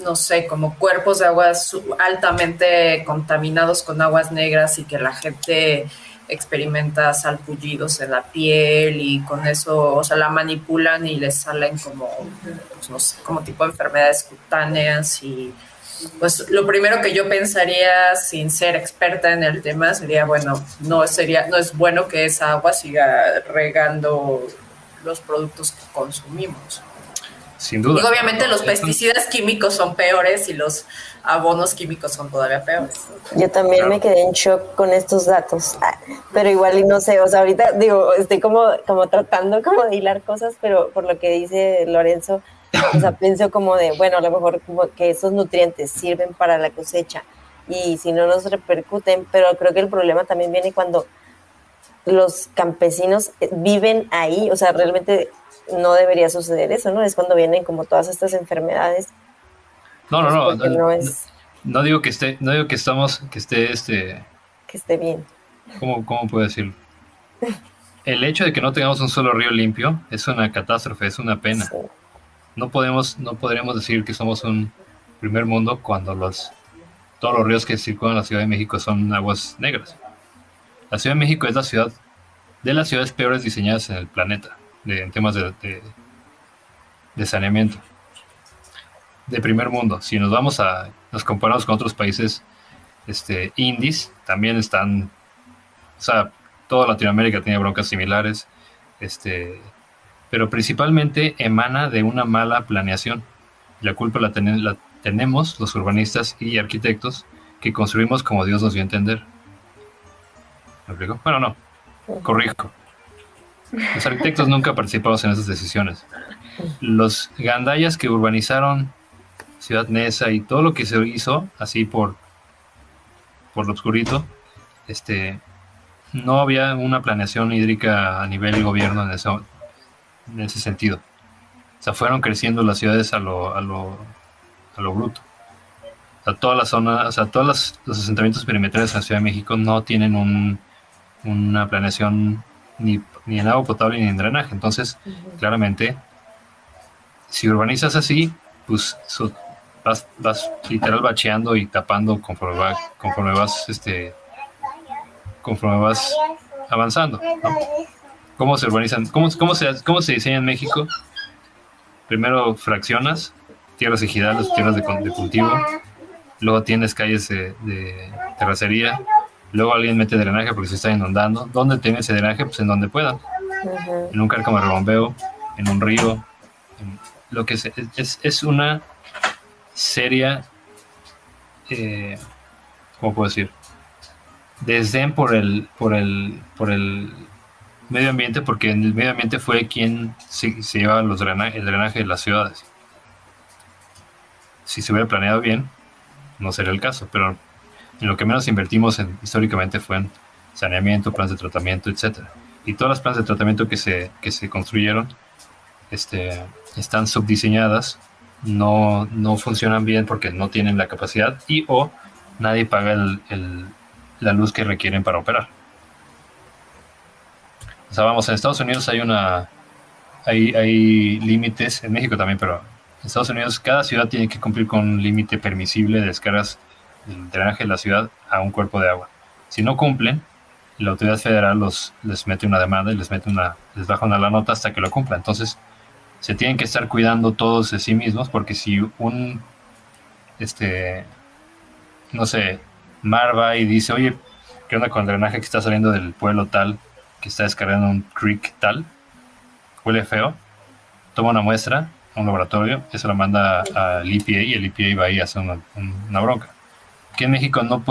no sé, como cuerpos de aguas altamente contaminados con aguas negras y que la gente experimenta salpullidos en la piel y con eso, o sea, la manipulan y les salen como, pues, no sé, como tipo de enfermedades cutáneas y pues lo primero que yo pensaría sin ser experta en el tema sería, bueno, no es bueno que esa agua siga regando los productos que consumimos. Sin duda. Y obviamente los pesticidas químicos son peores y los abonos químicos son todavía peores. Yo también me quedé en shock con estos datos, pero igual y no sé, o sea, ahorita digo, estoy como tratando como de hilar cosas, pero por lo que dice Lorenzo, o sea, pienso como de, bueno, a lo mejor como que esos nutrientes sirven para la cosecha y si no nos repercuten, pero creo que el problema también viene cuando los campesinos viven ahí, o sea, realmente no debería suceder eso, ¿no? Es cuando vienen como todas estas enfermedades. No digo que esté que esté bien. ¿Cómo puedo decirlo? El hecho de que no tengamos un solo río limpio es una catástrofe, es una pena. Sí. No podremos decir que somos un primer mundo cuando todos los ríos que circundan la Ciudad de México son aguas negras. La Ciudad de México es la ciudad de las ciudades peores diseñadas en el planeta en temas de saneamiento. De primer mundo. Si nos comparamos con otros países indies, también están, o sea, toda Latinoamérica tiene broncas similares, pero principalmente emana de una mala planeación. La culpa la tenemos los urbanistas y arquitectos que construimos como Dios nos dio a entender. ¿Me explico? Bueno, no, corrijo. Los arquitectos nunca participamos en esas decisiones. Los gandayas que urbanizaron Ciudad Neza y todo lo que se hizo así por lo oscurito, no había una planeación hídrica a nivel gobierno en ese sentido. O sea, fueron creciendo las ciudades a lo bruto. O sea, toda la zona, o sea, todos los asentamientos perimetrales en la Ciudad de México no tienen una planeación ni en agua potable ni en drenaje. Entonces, claramente, si urbanizas así, pues vas literal bacheando y tapando conforme vas avanzando, ¿no? ¿Cómo se urbanizan? ¿Cómo se diseña en México? Primero fraccionas tierras ejidales, tierras de cultivo, luego tienes calles de terracería, luego alguien mete drenaje porque se está inundando. ¿Dónde tiene ese drenaje? Pues en donde pueda. En un cárcamo de rebombeo, en un río, lo que es una seria, ¿cómo puedo decir? Desdén por el medio ambiente, porque en el medio ambiente fue quien se llevaba el drenaje de las ciudades. si se hubiera planeado bien, no sería el caso, pero en lo que menos invertimos históricamente fue en saneamiento, planes de tratamiento, etcétera. Y todas las planes de tratamiento que se construyeron están subdiseñadas, no funcionan bien porque no tienen la capacidad y o nadie paga la luz que requieren para operar. O sea, vamos, en Estados Unidos hay límites, en México también, pero en Estados Unidos cada ciudad tiene que cumplir con un límite permisible de descargas del drenaje de la ciudad a un cuerpo de agua. Si no cumplen, la autoridad federal les mete una demanda y les baja una la nota hasta que lo cumplan. Entonces, se tienen que estar cuidando todos de sí mismos, porque si no sé, Mar va y dice, oye, ¿qué onda con el drenaje que está saliendo del pueblo tal, que está descargando un creek tal? Huele feo. Toma una muestra a un laboratorio, eso lo manda al EPA y el EPA va ahí a hacer una bronca. Aquí en México no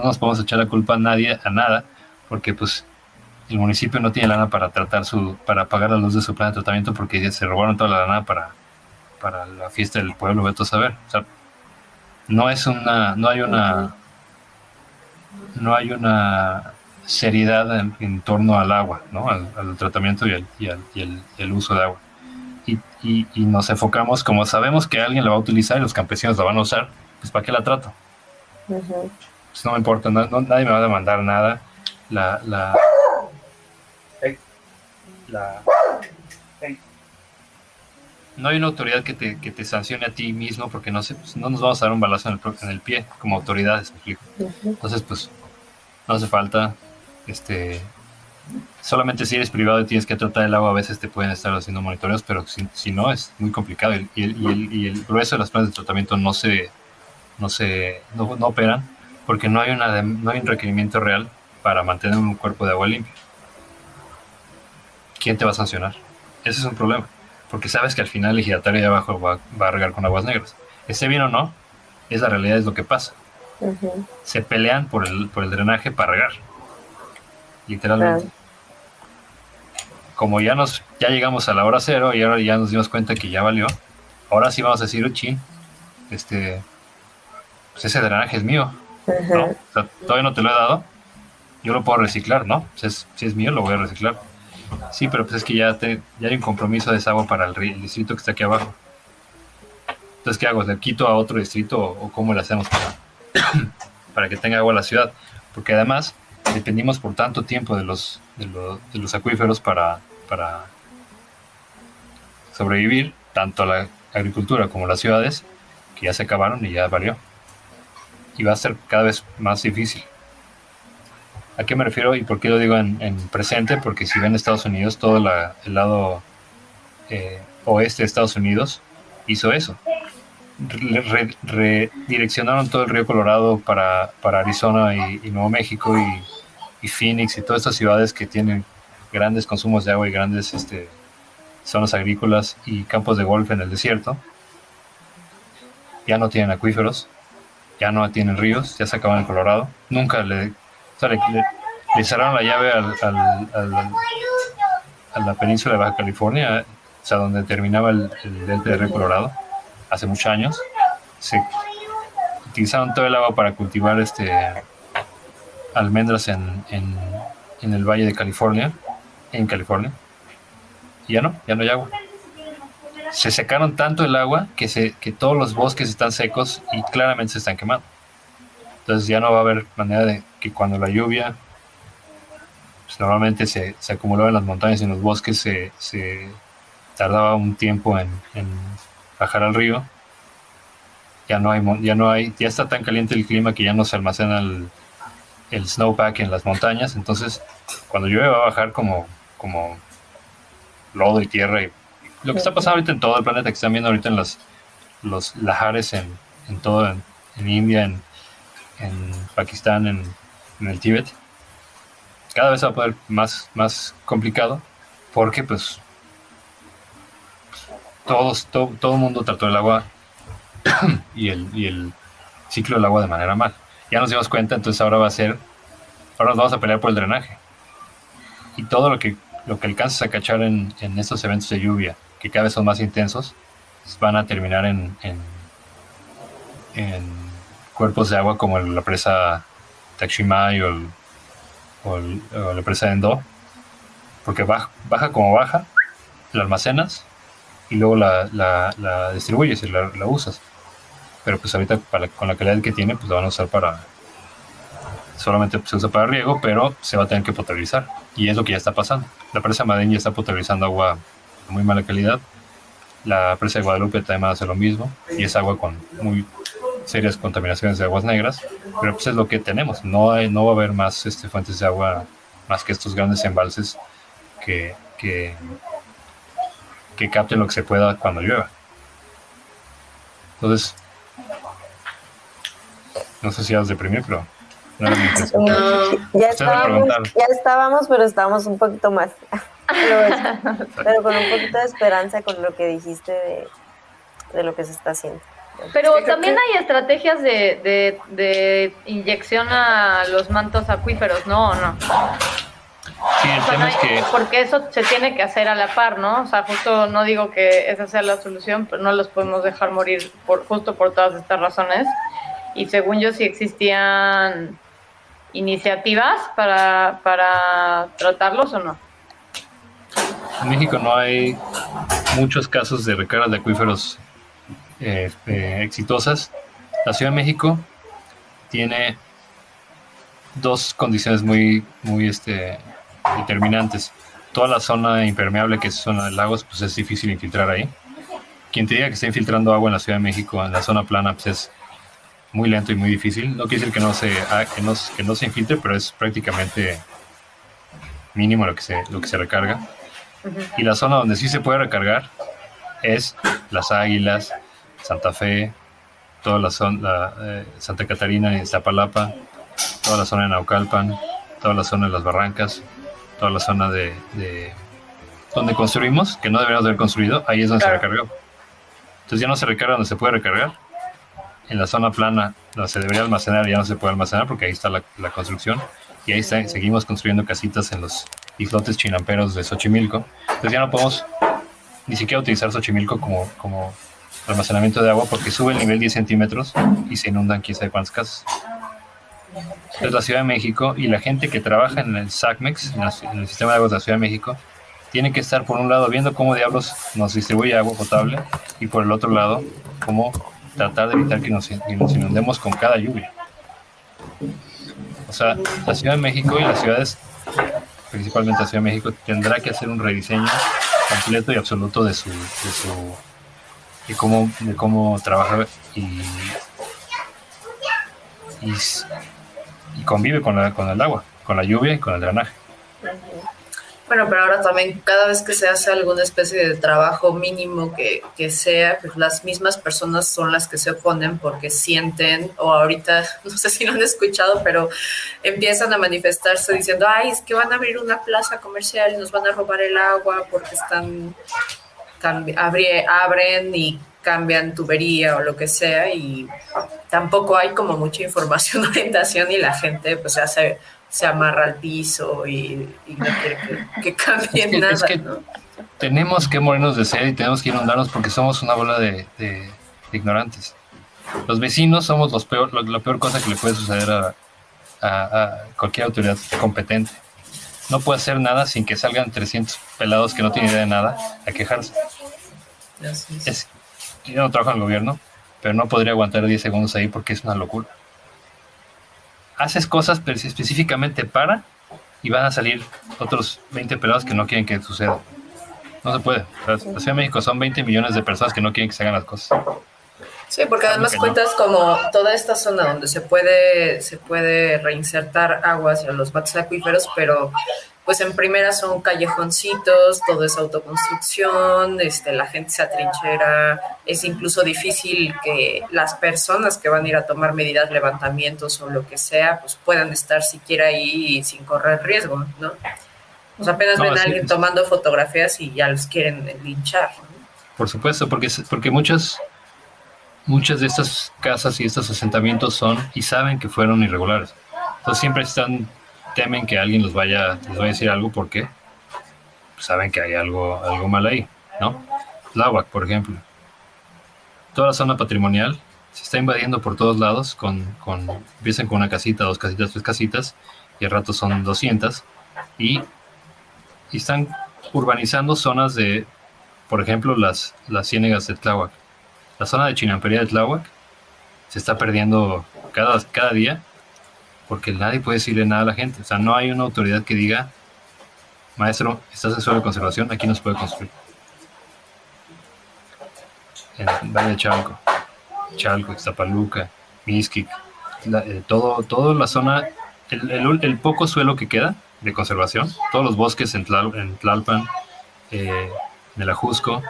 nos podemos echar la culpa a nadie, a nada, porque pues el municipio no tiene lana para para pagar la luz de su plan de tratamiento, porque se robaron toda la lana para la fiesta del pueblo, vete a saber. O sea, no hay una seriedad en torno al agua, ¿no? Al tratamiento y el uso de agua. Y nos enfocamos, como sabemos que alguien la va a utilizar y los campesinos la van a usar, pues ¿para qué la trato? Pues no me importa, nadie me va a demandar nada. No hay una autoridad que te sancione a ti mismo, porque no nos vamos a dar un balazo en el pie como autoridades, me explico. Entonces, pues, no hace falta. Solamente si eres privado y tienes que tratar el agua, a veces te pueden estar haciendo monitoreos, pero si no, es muy complicado. Y el grueso de las planes de tratamiento no operan, porque no hay un requerimiento real para mantener un cuerpo de agua limpio. ¿Quién te va a sancionar? Ese es un problema, porque sabes que al final el ejidatario de abajo va a regar con aguas negras. Esté bien o no, es la realidad, es lo que pasa. Se pelean por el drenaje para regar, literalmente. Como ya llegamos a la hora cero y ahora ya nos dimos cuenta que ya valió, ahora sí vamos a decir, chin, pues ese drenaje es mío, ¿no? O sea, todavía no te lo he dado, yo lo puedo reciclar, ¿no? Pues si es mío, lo voy a reciclar. Sí, pero pues es que ya hay un compromiso de desagüe para el distrito que está aquí abajo. Entonces, ¿qué hago? ¿Le quito a otro distrito o cómo le hacemos para que tenga agua la ciudad? Porque además dependimos por tanto tiempo de los acuíferos para sobrevivir, tanto la agricultura como las ciudades, que ya se acabaron y ya valió. Y va a ser cada vez más difícil. ¿A qué me refiero y por qué lo digo en presente? Porque si ven Estados Unidos, todo el lado oeste de Estados Unidos hizo eso. Redireccionaron todo el río Colorado para Arizona y Nuevo México y Phoenix y todas estas ciudades que tienen grandes consumos de agua y grandes zonas agrícolas y campos de golf en el desierto. Ya no tienen acuíferos, ya no tienen ríos, ya se acaban el Colorado. Nunca le cerraron la llave a la península de Baja California, o sea, donde terminaba el delta del río Colorado, hace muchos años. Se utilizaron todo el agua para cultivar almendras en el Valle de California, en California, y ya no hay agua. Se secaron tanto el agua que todos los bosques están secos y claramente se están quemando. Entonces ya no va a haber manera de que cuando la lluvia, pues normalmente se acumulaba en las montañas y en los bosques, se tardaba un tiempo en bajar al río. Ya está tan caliente el clima que ya no se almacena el snowpack en las montañas. Entonces cuando llueve va a bajar como lodo y tierra, y lo que está pasando ahorita en todo el planeta, que están viendo ahorita en los lahares en todo, en India, en Pakistán, en el Tíbet, cada vez va a poner más complicado, porque pues todo el mundo trató el agua y el ciclo del agua de manera mal. Ya nos dimos cuenta, entonces ahora nos vamos a pelear por el drenaje. Y todo lo que alcances a cachar en estos eventos de lluvia, que cada vez son más intensos, van a terminar en en cuerpos de agua como la presa Taximay o la presa de Endo, porque baja como baja, la almacenas y luego la distribuyes y la usas. Pero pues ahorita con la calidad que tiene, pues la van a usar solamente se usa para riego, pero se va a tener que potabilizar. Y es lo que ya está pasando. La presa Madén ya está potabilizando agua de muy mala calidad. La presa de Guadalupe también hace lo mismo. Y es agua con muy serias contaminaciones de aguas negras. Pero pues es lo que tenemos. No va a haber más fuentes de agua, más que estos grandes embalses que capten lo que se pueda cuando llueva. Entonces, no sé si vas a deprimir, pero no era mi intención. Ya estábamos, pero estábamos un poquito más. pero con un poquito de esperanza con lo que dijiste de lo que se está haciendo. Pero también hay estrategias de inyección a los mantos acuíferos, ¿no? ¿O no? Sí, el tema es que... Porque eso se tiene que hacer a la par, ¿no? O sea, justo no digo que esa sea la solución, pero no los podemos dejar morir justo por todas estas razones. Y según yo, sí existían iniciativas para tratarlos o no. En México no hay muchos casos de recargas de acuíferos exitosas. La Ciudad de México tiene dos condiciones muy determinantes. Toda la zona impermeable, que es zona de lagos, pues es difícil infiltrar ahí. Quien te diga que está infiltrando agua en la Ciudad de México, en la zona plana, pues es muy lento y muy difícil. No quiere decir que no se infiltre, pero es prácticamente mínimo lo que se recarga. Y la zona donde sí se puede recargar es Las Águilas, Santa Fe, toda la zona, Santa Catarina y Iztapalapa, toda la zona de Naucalpan, toda la zona de Las Barrancas, toda la zona de donde construimos, que no deberíamos haber construido, ahí es donde se recargó. Entonces ya no se recarga donde se puede recargar. En la zona plana donde se debería almacenar ya no se puede almacenar porque ahí está la construcción y ahí seguimos construyendo casitas en los islotes chinamperos de Xochimilco. Entonces ya no podemos ni siquiera utilizar Xochimilco como almacenamiento de agua porque sube el nivel 10 centímetros y se inundan quién sabe cuántas casas. Entonces la Ciudad de México y la gente que trabaja en el SACMEX, en el sistema de aguas de la Ciudad de México, tiene que estar por un lado viendo cómo diablos nos distribuye agua potable y por el otro lado cómo tratar de evitar que nos inundemos con cada lluvia. O sea, la Ciudad de México y las ciudades, principalmente la Ciudad de México, tendrá que hacer un rediseño completo y absoluto de cómo trabajar y convive con el agua, con la lluvia y con el drenaje. Bueno, pero ahora también cada vez que se hace alguna especie de trabajo mínimo que sea, pues las mismas personas son las que se oponen porque sienten, o ahorita, no sé si lo han escuchado, pero empiezan a manifestarse diciendo, ay, es que van a abrir una plaza comercial y nos van a robar el agua porque abren y cambian tubería o lo que sea, y tampoco hay como mucha información, orientación, y la gente pues se amarra al piso y no quiere que cambien nada. Es que ¿no? Tenemos que morirnos de sed y tenemos que inundarnos porque somos una bola de ignorantes. Los vecinos somos la peor cosa que le puede suceder a cualquier autoridad competente. No puede hacer nada sin que salgan 300 pelados que no tienen idea de nada a quejarse. Yo no trabajo en el gobierno, pero no podría aguantar 10 segundos ahí porque es una locura. Haces cosas específicamente y van a salir otros 20 pelados que no quieren que suceda. No se puede. La Ciudad de México son 20 millones de personas que no quieren que se hagan las cosas. Sí, porque además cuentas como toda esta zona donde se puede reinsertar agua hacia los vatos acuíferos, pero pues en primera son callejoncitos, todo es autoconstrucción, la gente se atrinchera, es incluso difícil que las personas que van a ir a tomar medidas, levantamientos o lo que sea, pues puedan estar siquiera ahí sin correr riesgo, ¿no? Pues apenas ven a alguien tomando fotografías y ya los quieren linchar, ¿no? Por supuesto, porque muchas de estas casas y estos asentamientos y saben que fueron irregulares. Entonces siempre temen que alguien les vaya a decir algo porque saben que hay algo mal ahí, ¿no? Tláhuac, por ejemplo. Toda la zona patrimonial se está invadiendo por todos lados, empiezan con una casita, 2 casitas, 3 casitas, y al rato son 200, y están urbanizando zonas de, por ejemplo, las ciénegas de Tláhuac. La zona de Chinampería de Tláhuac se está perdiendo cada día, porque nadie puede decirle nada a la gente. O sea, no hay una autoridad que diga, maestro, estás en suelo de conservación, aquí no se puede construir. En Valle de Chalco, Ixtapaluca, Mixquic, toda la zona, el poco suelo que queda de conservación, todos los bosques en Tlalpan, en el Ajusco,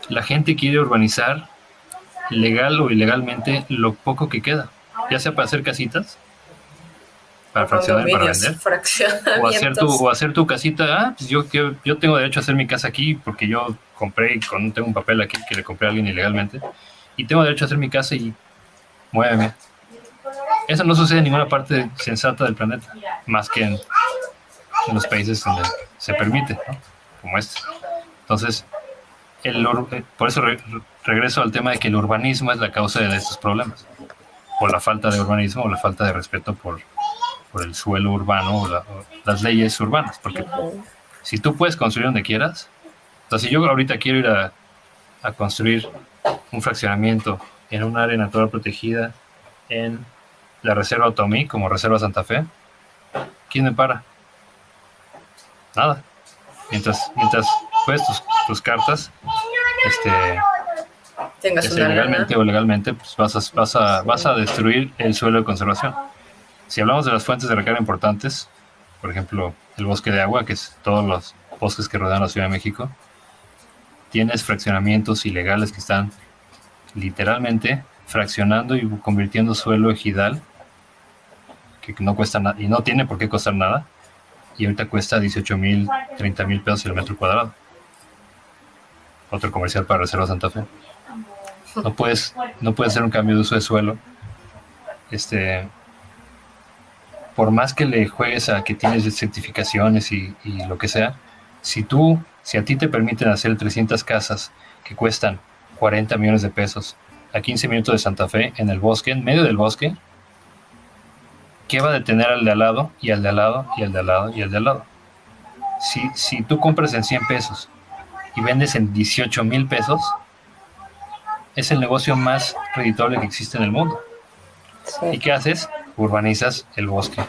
la gente quiere urbanizar legal o ilegalmente lo poco que queda, ya sea para hacer casitas, para fraccionar y para vender, o hacer tu casita. Pues yo tengo derecho a hacer mi casa aquí porque yo compré y tengo un papel aquí que le compré a alguien ilegalmente y tengo derecho a hacer mi casa y muéveme. Eso no sucede en ninguna parte sensata del planeta, más que en los países donde se permite, ¿no? Como este. Entonces, por eso regreso al tema de que el urbanismo es la causa de estos problemas, o la falta de urbanismo, o la falta de respeto por el suelo urbano o las leyes urbanas, porque si tú puedes construir donde quieras, o sea, si yo ahorita quiero ir a construir un fraccionamiento en un área natural protegida en la Reserva Otomí, como Reserva Santa Fe, ¿quién me para? Nada. Mientras juegues tus cartas, tengas ya sea una legalmente o legalmente, pues vas a destruir el suelo de conservación. Si hablamos de las fuentes de recarga importantes, por ejemplo, el bosque de agua, que es todos los bosques que rodean la Ciudad de México, tienes fraccionamientos ilegales que están literalmente fraccionando y convirtiendo suelo ejidal, que no cuesta nada, y no tiene por qué costar nada, y ahorita cuesta 18,000, 30,000 pesos el metro cuadrado. Otro comercial para Reserva Santa Fe. No puedes hacer un cambio de uso de suelo. Por más que le juegues a que tienes certificaciones y lo que sea, si a ti te permiten hacer 300 casas que cuestan 40 millones de pesos a 15 minutos de Santa Fe, en el bosque, en medio del bosque, ¿qué va a detener al de al lado, y al de al lado, y al de al lado, y al de al lado? Si tú compras en 100 pesos y vendes en 18,000 pesos, es el negocio más redituable que existe en el mundo. Sí. ¿Y qué haces? Urbanizas el bosque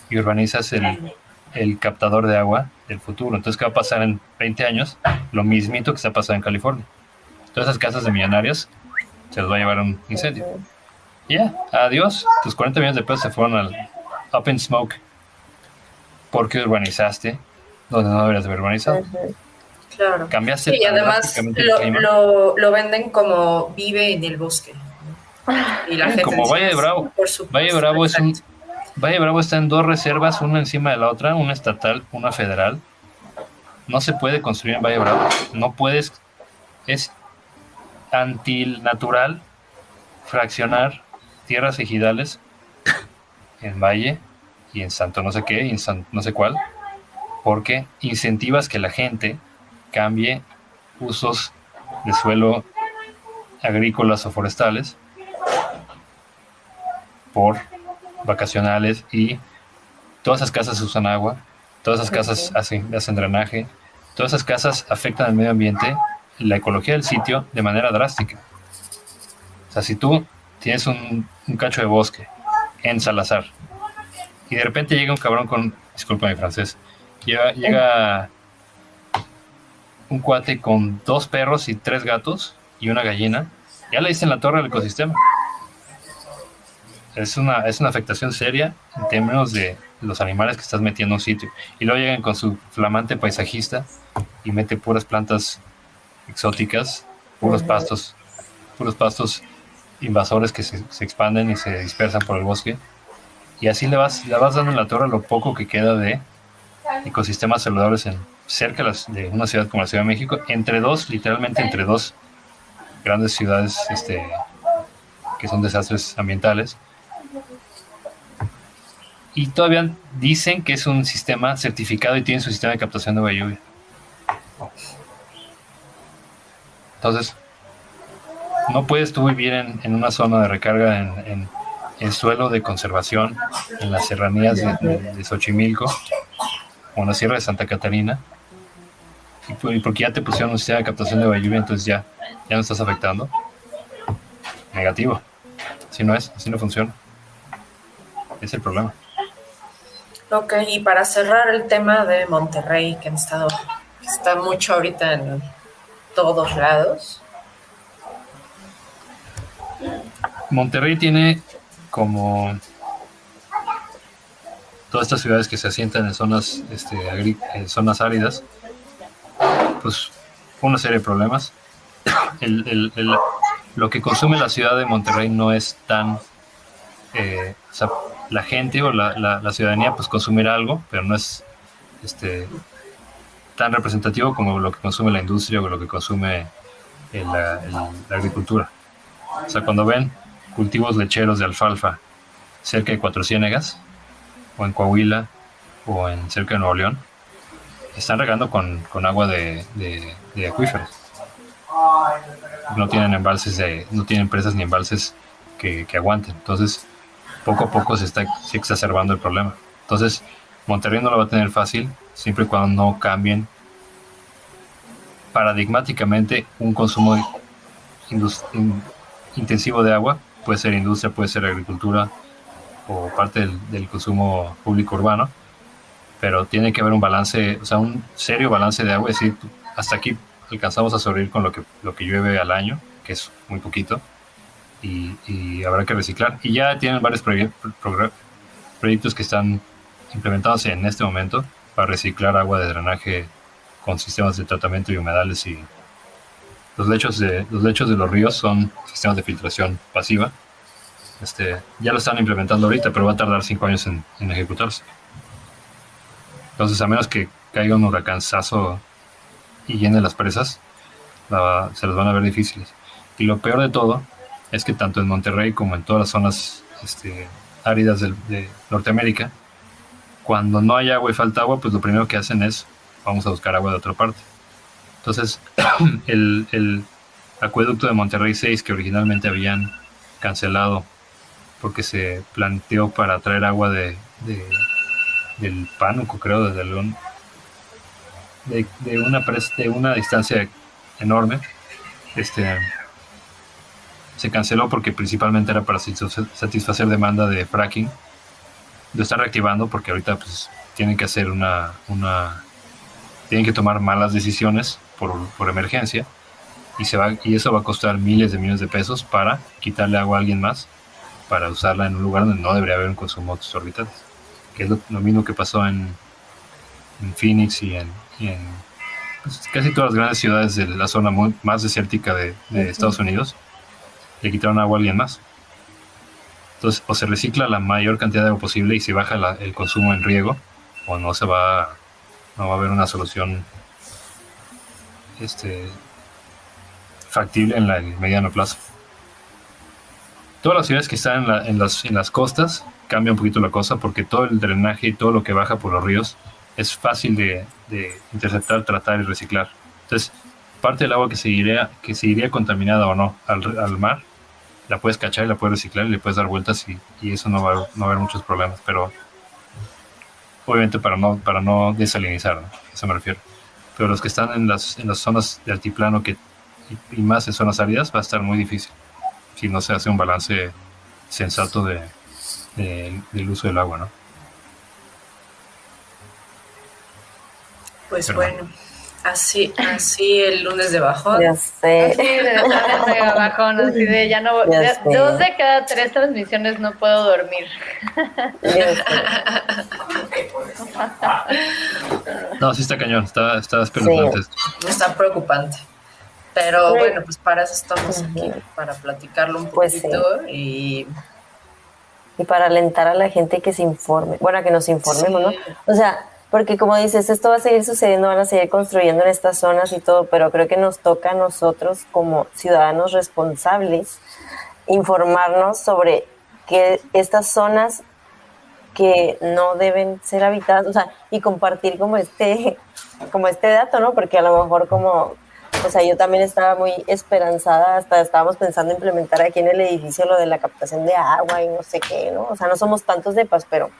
y urbanizas el captador de agua del futuro. Entonces, ¿qué va a pasar en 20 años? Lo mismito que está pasando en California. Todas esas casas de millonarios se los va a llevar un incendio. Ya, adiós. Tus 40 millones de pesos se fueron al up in smoke porque urbanizaste donde no deberías haber urbanizado. Claro. Cambiaste y además lo venden como vive en el bosque. Y la gente como Valle de Bravo. Por supuesto, Valle de Bravo está en 2 reservas, una encima de la otra, una estatal, una federal. No se puede construir en Valle de Bravo. No puedes. Es antinatural fraccionar tierras ejidales en Valle y en Santo no sé qué, y en San no sé cuál, porque incentivas que la gente cambie usos de suelo agrícolas o forestales por vacacionales, y todas esas casas usan agua, todas esas casas hacen drenaje, todas esas casas afectan al medio ambiente y la ecología del sitio de manera drástica. O sea, si tú tienes un cacho de bosque en Salazar y de repente llega un cabrón con, disculpa mi francés, llega un cuate con 2 perros y 3 gatos y una gallina, ya le dicen la torre al ecosistema. Es una afectación seria en términos de los animales que estás metiendo en un sitio. Y luego llegan con su flamante paisajista y mete puras plantas exóticas, puros pastos invasores que se expanden y se dispersan por el bosque. Y así le vas dando en la torre lo poco que queda de ecosistemas saludables cerca de una ciudad como la Ciudad de México, literalmente entre dos grandes ciudades que son desastres ambientales. Y todavía dicen que es un sistema certificado y tiene su sistema de captación de agua de lluvia. Entonces, no puedes tú vivir en una zona de recarga en suelo de conservación en las serranías de Xochimilco o en la Sierra de Santa Catarina, y porque ya te pusieron un sistema de captación de agua de lluvia, entonces ya no estás afectando. Negativo. Así no es, así no funciona. Es el problema. Ok, y para cerrar el tema de Monterrey, que está mucho ahorita en todos lados. Monterrey tiene como todas estas ciudades que se asientan en zonas, en zonas áridas, pues una serie de problemas. Lo que consume la ciudad de Monterrey no es tan, o sea, la gente o la ciudadanía pues consumirá algo, pero no es tan representativo como lo que consume la industria o lo que consume la agricultura. O sea, cuando ven cultivos lecheros de alfalfa cerca de Cuatro Ciénegas, o en Coahuila, o cerca de Nuevo León, están regando con agua de acuíferos. No tienen embalses, no tienen presas ni embalses que aguanten. Entonces, poco a poco se está exacerbando el problema. Entonces, Monterrey no lo va a tener fácil, siempre y cuando no cambien paradigmáticamente un consumo intensivo de agua. Puede ser industria, puede ser agricultura o parte del consumo público urbano, pero tiene que haber un balance, o sea, un serio balance de agua. Es decir, hasta aquí alcanzamos a sobrevivir con lo que llueve al año, que es muy poquito, y habrá que reciclar. Y ya tienen varios proyectos que están implementándose en este momento para reciclar agua de drenaje con sistemas de tratamiento y humedales, y los lechos de los ríos son sistemas de filtración pasiva. Ya lo están implementando ahorita, pero va a tardar 5 años en ejecutarse. Entonces, a menos que caiga un huracanzazo y llene las presas, se las van a ver difíciles. Y lo peor de todo es que tanto en Monterrey como en todas las zonas áridas de Norteamérica, cuando no hay agua y falta agua, pues lo primero que hacen es vamos a buscar agua de otra parte. Entonces, el acueducto de Monterrey 6, que originalmente habían cancelado porque se planteó para traer agua del Pánuco, creo, desde León, de una distancia enorme, se canceló porque principalmente era para satisfacer demanda de fracking. Lo están reactivando porque ahorita pues tienen que hacer tienen que tomar malas decisiones por emergencia, y eso va a costar miles de millones de pesos para quitarle agua a alguien más para usarla en un lugar donde no debería haber un consumo exorbitante, que es lo mismo que pasó en Phoenix y en pues, casi todas las grandes ciudades de la zona más desértica de Estados Unidos. Le quitaron agua a alguien más. Entonces, o se recicla la mayor cantidad de agua posible y se baja el consumo en riego, o no va a haber una solución factible en el mediano plazo. Todas las ciudades que están en las costas cambia un poquito la cosa, porque todo el drenaje y todo lo que baja por los ríos es fácil de interceptar, tratar y reciclar. Entonces, parte del agua que se iría contaminada o no al mar, la puedes cachar y la puedes reciclar y le puedes dar vueltas, y eso no va a haber muchos problemas. Pero obviamente para no desalinizar, ¿no? A eso me refiero. Pero los que están en las zonas de altiplano y más en zonas áridas, va a estar muy difícil si no se hace un balance sensato del uso del agua, ¿no? Pues pero bueno, así el lunes de bajón. Ya sé. Así de bajón, así de ya no. 2 de cada 3 transmisiones no puedo dormir. No, sí está cañón, está espeluznante. Sí. Está preocupante. Pero bueno, pues para eso estamos aquí, para platicarlo un poquito, pues sí. Y para alentar a la gente que se informe, bueno, que nos informemos, sí. ¿No? O sea, porque como dices, esto va a seguir sucediendo, van a seguir construyendo en estas zonas y todo, pero creo que nos toca a nosotros como ciudadanos responsables informarnos sobre que estas zonas que no deben ser habitadas, o sea, y compartir como este dato, ¿no? Porque a lo mejor como O sea, yo también estaba muy esperanzada, hasta estábamos pensando implementar aquí en el edificio lo de la captación de agua y no sé qué, ¿no? O sea, no somos tantos depas, pero,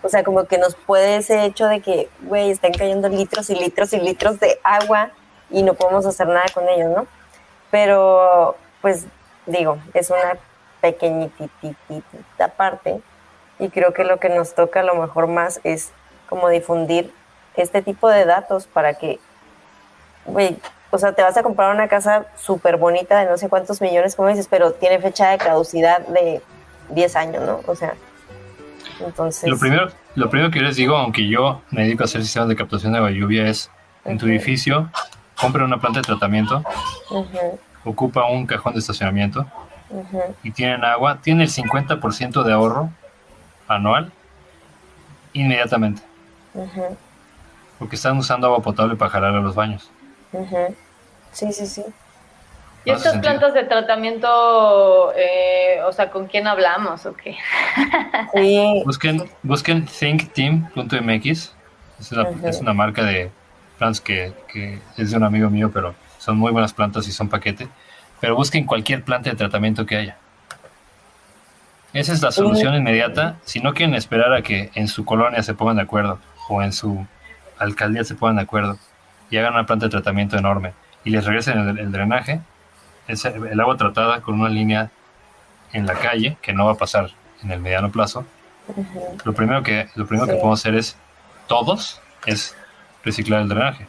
o sea, como que nos puede ese hecho de que, güey, están cayendo litros y litros y litros de agua y no podemos hacer nada con ellos, ¿no? Pero, pues, digo, es una pequeñitita parte y creo que lo que nos toca a lo mejor más es como difundir este tipo de datos para que, güey, o sea, te vas a comprar una casa súper bonita de no sé cuántos millones, como dices, pero tiene fecha de caducidad de 10 años, ¿no? O sea, entonces... Lo primero que yo les digo, aunque yo me dedico a hacer sistemas de captación de agua y lluvia, es en tu edificio, compra una planta de tratamiento, ocupa un cajón de estacionamiento y tienen agua, tiene el 50% de ahorro anual inmediatamente. Porque están usando agua potable para jalar a los baños. Sí, sí, sí. ¿Y estas plantas de tratamiento, o sea, con quién hablamos o qué? Sí. Busquen thinkteam.mx. Es una marca de plantas que es de un amigo mío, pero son muy buenas plantas y son paquete. Pero busquen cualquier planta de tratamiento que haya. Esa es la solución inmediata. Si no quieren esperar a que en su colonia se pongan de acuerdo o en su alcaldía se pongan de acuerdo y hagan una planta de tratamiento enorme y les regresen el drenaje, el agua tratada con una línea en la calle, que no va a pasar en el mediano plazo. Lo primero que podemos hacer es reciclar el drenaje,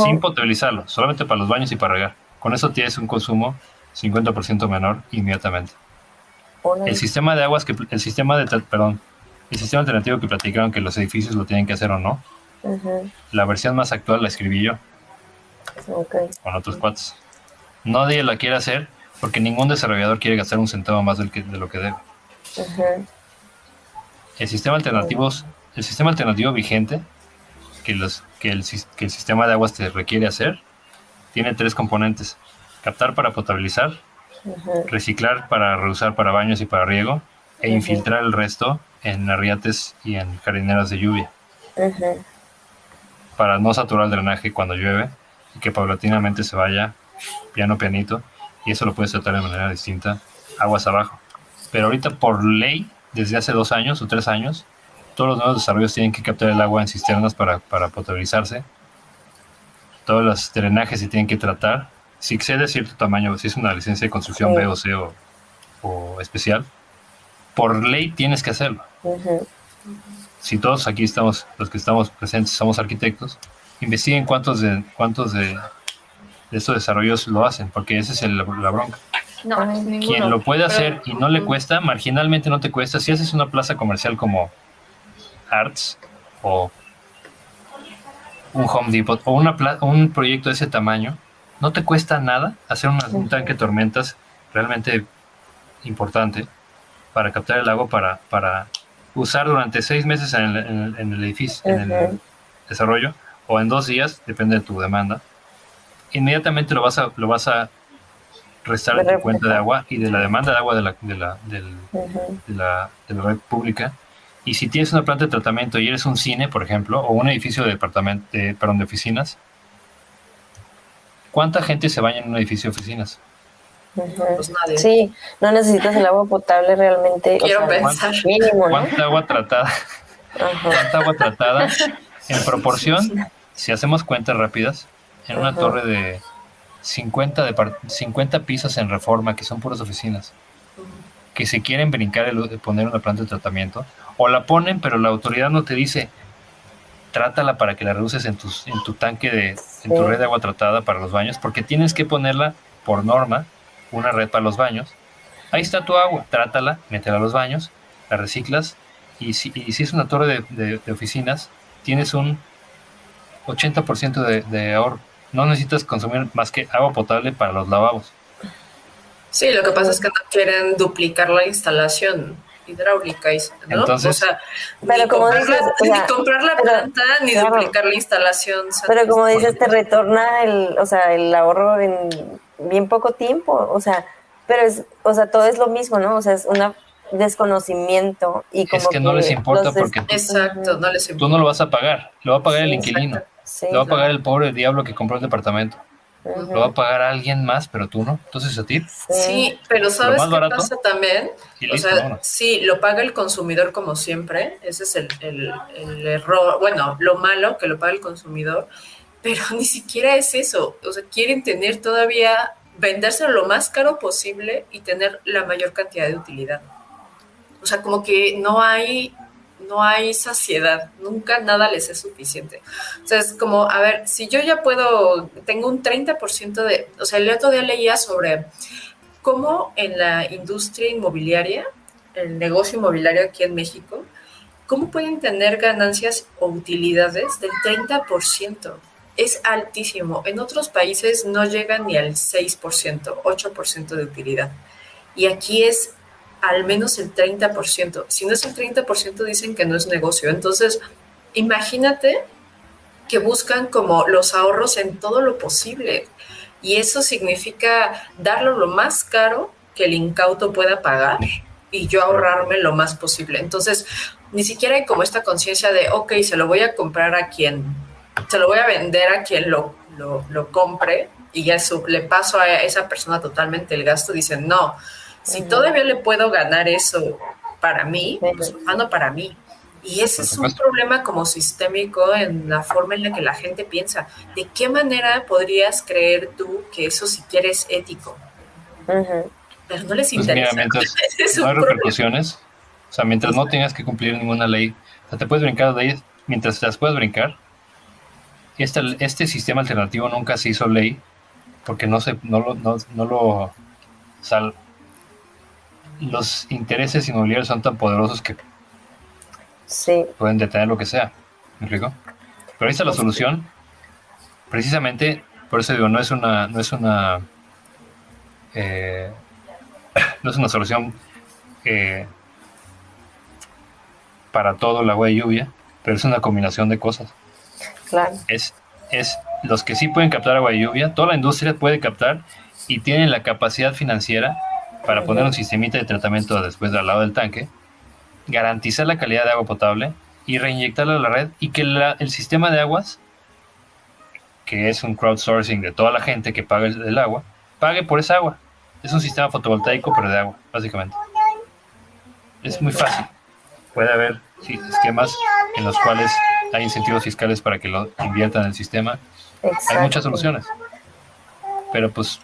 sin potabilizarlo, solamente para los baños y para regar. Con eso tienes un consumo 50% menor inmediatamente. El sistema de aguas el sistema alternativo que platicaron que los edificios lo tienen que hacer o no, la versión más actual la escribí yo con otros cuates. Nadie la quiere hacer porque ningún desarrollador quiere gastar un centavo más de lo que debe. El sistema alternativo vigente que el sistema de aguas te requiere hacer tiene 3 componentes: captar para potabilizar, reciclar para reusar para baños y para riego, e infiltrar el resto en arriates y en jardineras de lluvia, para no saturar el drenaje cuando llueve y que paulatinamente se vaya piano pianito, y eso lo puedes tratar de manera distinta aguas abajo. Pero ahorita por ley, desde hace 2 años o 3 años, todos los nuevos desarrollos tienen que captar el agua en cisternas para potabilizarse. Todos los drenajes se tienen que tratar. Si excede cierto tamaño, si es una licencia de construcción B o C o especial, por ley tienes que hacerlo. Si todos aquí estamos, los que estamos presentes, somos arquitectos, investiguen cuántos de estos desarrollos lo hacen, porque esa es la bronca. No, ninguno. Quien lo puede hacer y no le cuesta, marginalmente no te cuesta. Si haces una plaza comercial como Arts o un Home Depot o un proyecto de ese tamaño, no te cuesta nada hacer un tanque de tormentas realmente importante para captar el agua para usar durante 6 meses en el edificio, en el desarrollo, o en 2 días, depende de tu demanda. Inmediatamente lo vas a restar en tu cuenta de agua y de la demanda de agua de la red pública. Y si tienes una planta de tratamiento y eres un cine, por ejemplo, o un edificio de oficinas, ¿cuánta gente se baña en un edificio de oficinas? Pues nadie. Sí, no necesitas el agua potable realmente. Quiero pensar. Mínimo, ¿no? ¿Cuánta agua tratada? ¿Cuánta agua tratada? En proporción, si hacemos cuentas rápidas, en una torre de 50 pisos en Reforma, que son puras oficinas, que se quieren brincar poner una planta de tratamiento, o la ponen, pero la autoridad no te dice, trátala para que la reduces en tu tanque en tu red de agua tratada para los baños, porque tienes que ponerla por norma, una red para los baños. Ahí está tu agua, trátala, métela a los baños, la reciclas, y si es una torre de oficinas, tienes un 80% de ahorro. No necesitas consumir más que agua potable para los lavabos. Sí, lo que pasa es que no quieren duplicar la instalación hidráulica, ¿no? Entonces, o sea, pero ni comprar la planta, ni duplicar la instalación. Pero como dices, te retorna el ahorro en bien poco tiempo, o sea, todo es lo mismo, ¿no? O sea, es un desconocimiento y como es que no les importa porque exacto, no les importa. Tú no lo vas a pagar, lo va a pagar el inquilino. Sí, lo va a pagar el pobre diablo que compró el departamento. lo va a pagar a alguien más, pero tú no. Entonces a ti, Sí, pero ¿sabes más qué barato, pasa también? y O listo, sea, vámonos. sí, lo paga el consumidor como siempre, ese es el error, bueno, lo malo que lo paga el consumidor, pero ni siquiera es eso, o sea, quieren tener todavía, vendérselo lo más caro posible y tener la mayor cantidad de utilidad. O sea, como que no hay saciedad, nunca nada les es suficiente. O sea, es como, a ver, si yo ya tengo un 30% o sea, el otro día leía sobre cómo en la industria inmobiliaria, el negocio inmobiliario aquí en México, cómo pueden tener ganancias o utilidades del 30%. Es altísimo. En otros países no llegan ni al 6%, 8% de utilidad. Y aquí es al menos el 30%. Si no es el 30%, dicen que no es negocio. Entonces, imagínate que buscan como los ahorros en todo lo posible. Y eso significa darlo lo más caro que el incauto pueda pagar y yo ahorrarme lo más posible. Entonces, ni siquiera hay como esta conciencia de, ok, se lo voy a comprar se lo voy a vender a quien lo compre y ya le paso a esa persona totalmente el gasto. Dicen, no, si todavía le puedo ganar eso para mí, pues mano para mí. Y ese es un problema como sistémico en la forma en la que la gente piensa. ¿De qué manera podrías creer tú que eso siquiera es ético? Pero no les interesa. Pues mira, mientras no hay repercusiones, o sea, mientras no tengas que cumplir ninguna ley, o sea, te puedes brincar leyes, mientras las puedas brincar. Este sistema alternativo nunca se hizo ley porque o sea, los intereses inmobiliarios son tan poderosos que pueden detener lo que sea. ¿Me explico? Pero ahí está la solución. Precisamente, por eso digo, no es una solución para todo el agua de lluvia, pero es una combinación de cosas. Claro. Es los que sí pueden captar agua de lluvia, toda la industria puede captar y tienen la capacidad financiera para poner un sistemita de tratamiento después al lado del tanque, garantizar la calidad de agua potable y reinyectarla a la red y que el sistema de aguas, que es un crowdsourcing de toda la gente que paga el agua, pague por esa agua. Es un sistema fotovoltaico pero de agua, básicamente. Es muy fácil. Puede haber esquemas en los cuales hay incentivos fiscales para que lo inviertan en el sistema. Exacto. Hay muchas soluciones. Pero pues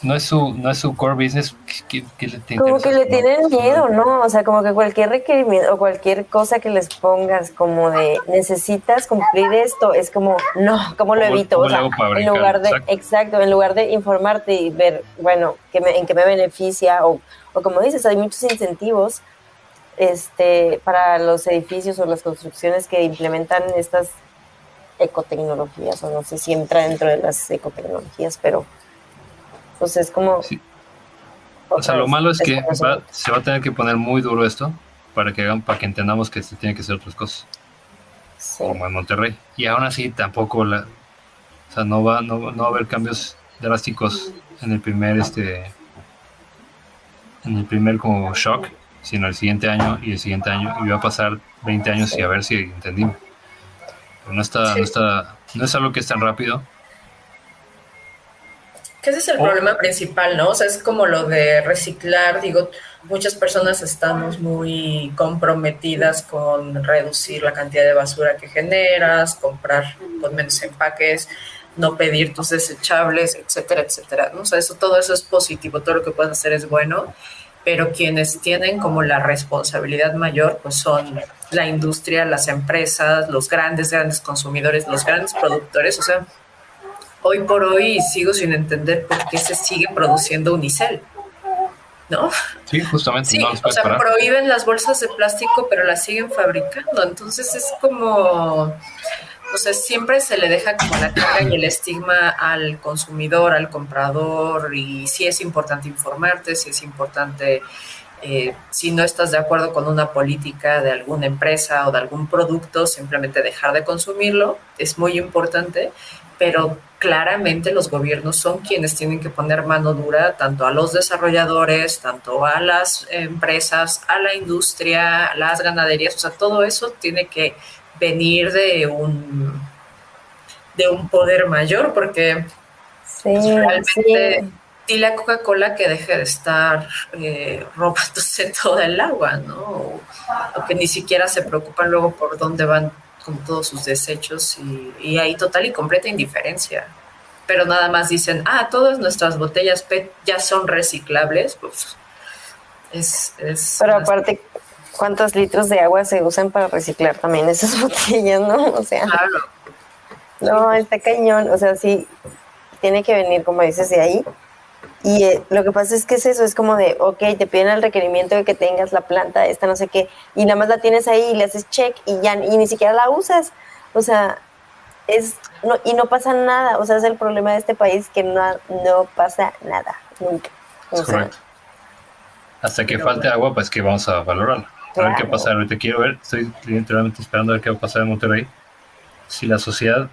no es su core business. ¿Qué te interesa? Como que le tienen miedo, ¿no? O sea, como que cualquier requerimiento o cualquier cosa que les pongas como de necesitas cumplir esto, es como, no, ¿cómo lo evito? O sea, en lugar de informarte y ver, bueno, en qué me beneficia o como dices, hay muchos incentivos para los edificios o las construcciones que implementan estas ecotecnologías, o no sé si entra dentro de las ecotecnologías, pero pues es como... Sí. O sea, lo malo es que se va a tener que poner muy duro esto para que entendamos que se tienen que hacer otras cosas. Sí. Como en Monterrey. Y aún así tampoco o sea, no va a haber cambios drásticos en el primer como shock, sino el siguiente año y el siguiente año, y va a pasar 20 años y a ver si entendimos. Pero no es algo que es tan rápido. Que ese es el problema principal, ¿no? O sea, es como lo de reciclar. Digo, muchas personas estamos muy comprometidas con reducir la cantidad de basura que generas, comprar con menos empaques, no pedir tus desechables, etcétera, etcétera, ¿no? O sea, todo eso es positivo, todo lo que puedes hacer es bueno, pero quienes tienen como la responsabilidad mayor, pues son la industria, las empresas, los grandes consumidores, los grandes productores. O sea, hoy por hoy sigo sin entender por qué se sigue produciendo unicel, ¿no? Sí, justamente. Sí, o sea, prohíben las bolsas de plástico, pero las siguen fabricando. Entonces es como... O sea, siempre se le deja como la carga y el estigma al consumidor, al comprador, y sí es importante informarte, sí es importante, si no estás de acuerdo con una política de alguna empresa o de algún producto, simplemente dejar de consumirlo, es muy importante, pero claramente los gobiernos son quienes tienen que poner mano dura tanto a los desarrolladores, tanto a las empresas, a la industria, a las ganaderías. O sea, todo eso tiene que venir de un poder mayor, porque Sí, Realmente, sí. dile a Coca-Cola que deje de estar robándose toda el agua, ¿no? O que ni siquiera se preocupan luego por dónde van con todos sus desechos y hay total y completa indiferencia. Pero nada más dicen, todas nuestras botellas PET ya son reciclables. Pues, Pero aparte, ¿cuántos litros de agua se usan para reciclar también esas botellas, no? O sea, claro. no, está cañón. O sea, sí, tiene que venir, como dices, de ahí. Y lo que pasa es que es eso, es como de, ok, te piden el requerimiento de que tengas la planta, esta no sé qué, y nada más la tienes ahí y le haces check y ya, y ni siquiera la usas. O sea, y no pasa nada. O sea, es el problema de este país, que no pasa nada, nunca. Es correcto. Hasta que falte agua, pues que vamos a valorarlo. A ver qué pasa. Ahorita quiero ver, estoy literalmente esperando a ver qué va a pasar en Monterrey. Si la sociedad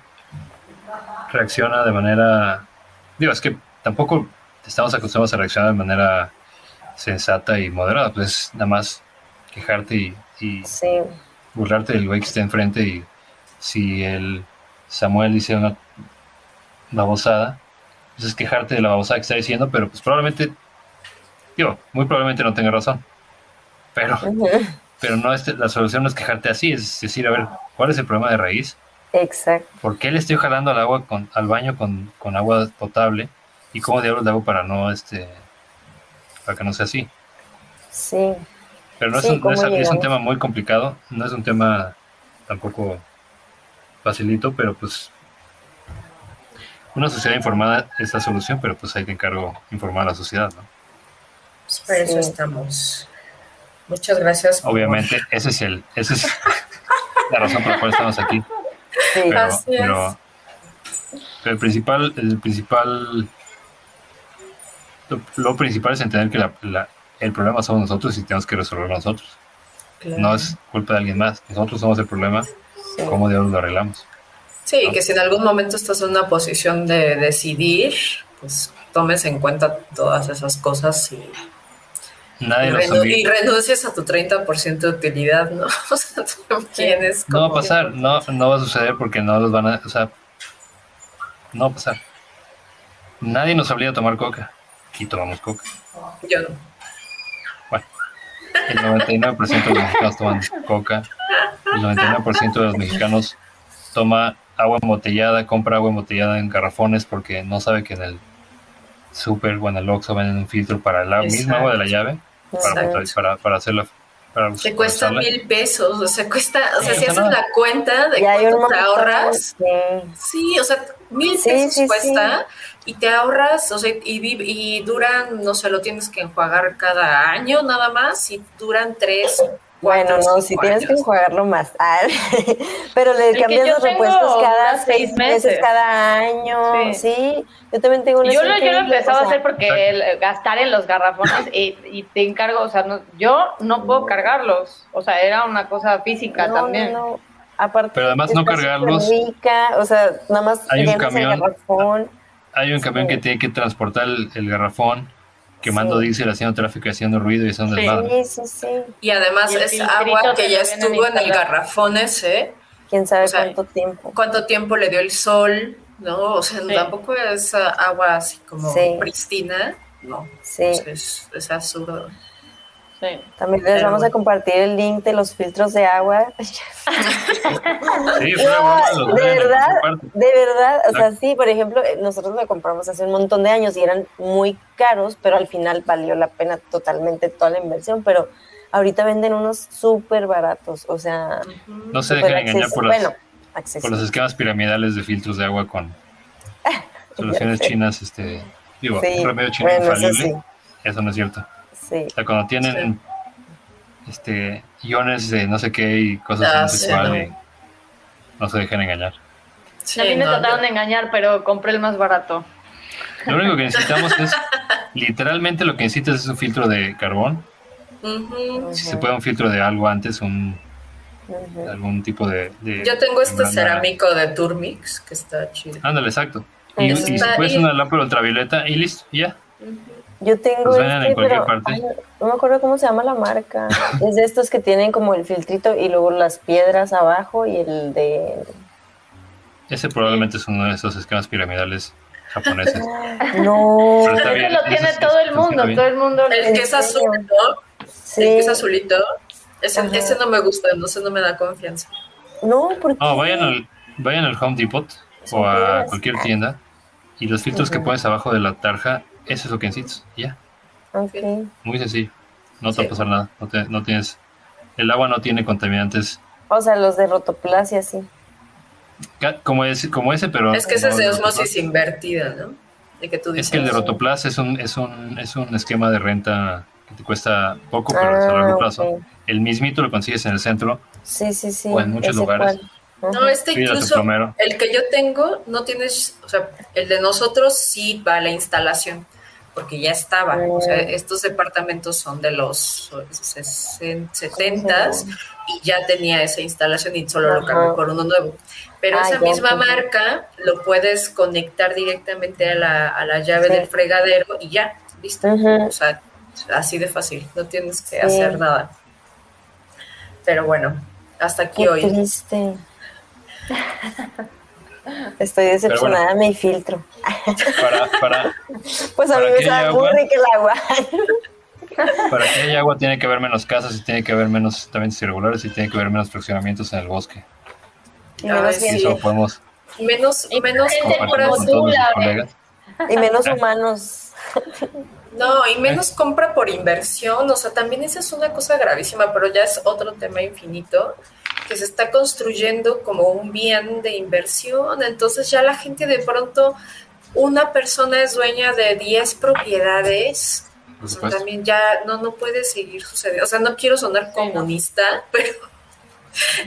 reacciona de manera... Digo, es que tampoco estamos acostumbrados a reaccionar de manera sensata y moderada. Pues nada más quejarte y sí. burlarte del güey que está enfrente. Y si el Samuel dice una babosada, pues es quejarte de la babosada que está diciendo, pero pues probablemente... Digo, muy probablemente no tenga razón. Pero no la solución no es quejarte así, es decir, a ver, ¿cuál es el problema de raíz? Exacto. ¿Por qué le estoy jalando al baño con agua potable? ¿Y cómo diablos le hago para para que no sea así? Sí. Pero no, sí, es un tema muy complicado, no es un tema tampoco facilito, pero pues una sociedad informada es la solución, pero pues ahí te encargo informar a la sociedad, ¿no? Pues para eso estamos. Muchas gracias. Obviamente, esa es la razón por la cual estamos aquí. Sí, pero el principal, lo principal es entender que el problema somos nosotros y tenemos que resolverlo nosotros. Claro. No es culpa de alguien más. Nosotros somos el problema. Sí. ¿Cómo diablos lo arreglamos? Sí, ¿no? Que si en algún momento estás en una posición de decidir, pues tomes en cuenta todas esas cosas y renuncias a tu 30% de utilidad, ¿no? O sea, tú también es como... No va a pasar, no va a suceder porque no los van a... O sea, no va a pasar. Nadie nos obliga a tomar coca. Y tomamos coca. Yo no. Bueno, el 99% de los mexicanos toman coca. El 99% de los mexicanos toma agua embotellada, compra agua embotellada en garrafones porque no sabe que en el súper o en el Oxxo venden un filtro para la misma agua de la llave para hacerla. Te cuesta $1,000, o sea, si haces la cuenta de cuánto te ahorras, sí, o sea, $1,000 cuesta y te ahorras, o sea, y duran, no sé, lo tienes que enjuagar cada año nada más y duran 3, 4, bueno, no, si tienes que enjuagarlo más. Pero le cambias los repuestos cada 6 meses, cada año. Sí, yo también tengo una. Yo lo empezaba a hacer porque gastar en los garrafones y te encargo, o sea, yo no puedo cargarlos. O sea, era una cosa física también. No. Aparte, pero además no cargarlos. Rica, o sea, nada más hay un camión. El garrafón. Hay un camión que tiene que transportar el garrafón, quemando diésel, haciendo tráfico, haciendo ruido y haciendo desmadre. Sí. Y además es agua que ya estuvo en el garrafón ese. ¿Quién sabe cuánto tiempo? ¿Cuánto tiempo le dio el sol? ¿No? O sea, tampoco es agua así como pristina. No. Sí. O sea, es absurdo. Sí. También les vamos a compartir el link de los filtros de agua. Sí, de verdad, o sea, sí, por ejemplo, nosotros lo compramos hace un montón de años y eran muy caros, pero al final valió la pena totalmente toda la inversión, pero ahorita venden unos súper baratos, o sea... No se dejen engañar por los esquemas piramidales de filtros de agua con soluciones chinas, un remedio chino infalible. Eso no es cierto. Sí. O sea, cuando tienen iones de no sé qué y cosas sexuales, no se dejen engañar. Sí, a mí me trataron de engañar, pero compré el más barato. Lo único que necesitamos literalmente lo que necesitas es un filtro de carbón. Si se puede un filtro de algo antes, algún tipo de yo tengo cerámico de Turmix que está chido. Ándale, exacto. Y si puedes una lámpara ultravioleta y listo, ya. Yo tengo en cualquier parte. No me acuerdo cómo se llama la marca. Es de estos que tienen como el filtrito y luego las piedras abajo y el de... Ese probablemente es uno de esos esquemas piramidales japoneses. No. Pero está Ese bien, lo eso tiene sí, todo el eso sí mundo, está bien. todo el mundo. El que es azul, ¿no? Sí. El que es azulito. Ajá. Ese no me gusta, no sé, no me da confianza. No, ¿por qué? No, vayan al Home Depot Son o a piedras. cualquier tienda y los filtros que Ujú. pones abajo de la tarja, eso es lo que necesitas. Ya, Ok. muy sencillo. No te va Sí. a pasar nada. No tienes, el agua no tiene contaminantes O sea, los de Rotoplas y así. como ese, pero Es que ese es no de el de osmosis Rotoplas. invertida, ¿no? El que tú Es dices. que el de Rotoplas es un esquema de renta que te cuesta poco, pero es a largo plazo. Ok. El mismito lo consigues en el centro Sí. o en muchos Ese lugares. cual. No, Ajá. este Pídele a tu incluso, plomero. el que yo tengo, no tienes, o sea, el de nosotros sí va a la instalación, porque ya estaba. O sea, estos departamentos son de los 70s y ya tenía esa instalación y solo lo cambié Ajá. por uno nuevo. Pero esa Ya misma entendí. marca lo puedes conectar directamente a la llave Sí. del fregadero y ya, listo. Ujú. O sea, así de fácil, no tienes que Sí. hacer nada. Pero bueno, hasta aquí Qué hoy. triste. Estoy Pero decepcionada de mi filtro. Para Pues a mí Para me que haya sabe muy agua. rico el agua. Para que haya agua tiene que haber menos casas y tiene que haber menos tratamientos irregulares y tiene que haber menos fraccionamientos en el bosque. Y menos Ay, Y sí. eso lo gente. podemos Menos gente compartir como compras. con tú, todos nuestros Laura. colegas. Y menos humanos. No, y menos compra por inversión. O sea, también esa es una cosa gravísima, pero ya es otro tema infinito, que se está construyendo como un bien de inversión. Entonces ya la gente de pronto, una persona es dueña de 10 propiedades. Por O sea, supuesto. también ya no puede seguir sucediendo. O sea, no quiero sonar comunista,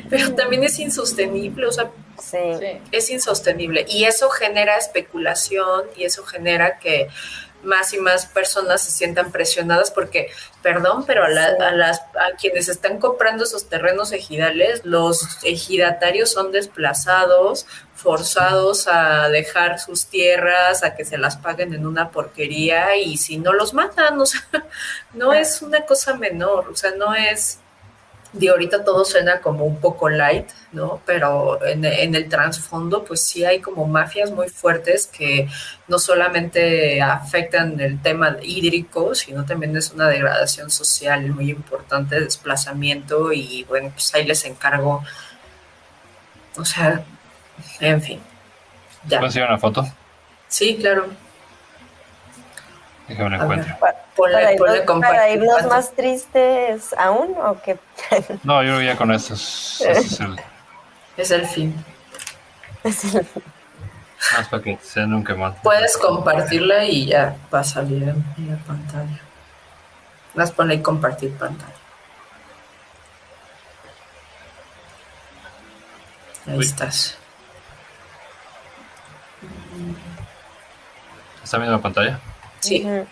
pero también es insostenible. O sea, Sí. Sí. es insostenible y eso genera especulación y eso genera que más y más personas se sientan presionadas porque, perdón, pero a quienes están comprando esos terrenos ejidales, los ejidatarios son desplazados, forzados a dejar sus tierras, a que se las paguen en una porquería y si no los matan, o sea, no es una cosa menor, o sea, no es... De ahorita todo suena como un poco light, ¿no? Pero en el trasfondo, pues sí hay como mafias muy fuertes que no solamente afectan el tema hídrico, sino también es una degradación social muy importante, desplazamiento y bueno, pues ahí les encargo. O sea, en fin, ya. ¿Puedo enseñar una foto? Sí, claro. Déjame la A ver, encuentro. ponle Para compartir irnos pantalla. más tristes aún, ¿o qué? No, yo creo que ya con esto es Es el fin. más para que se den un quemón. Puedes compartirla y ya va a salir en la pantalla. Las ponle ahí compartir pantalla. Ahí Uy. estás. ¿Está viendo la pantalla? Sí. Ujú.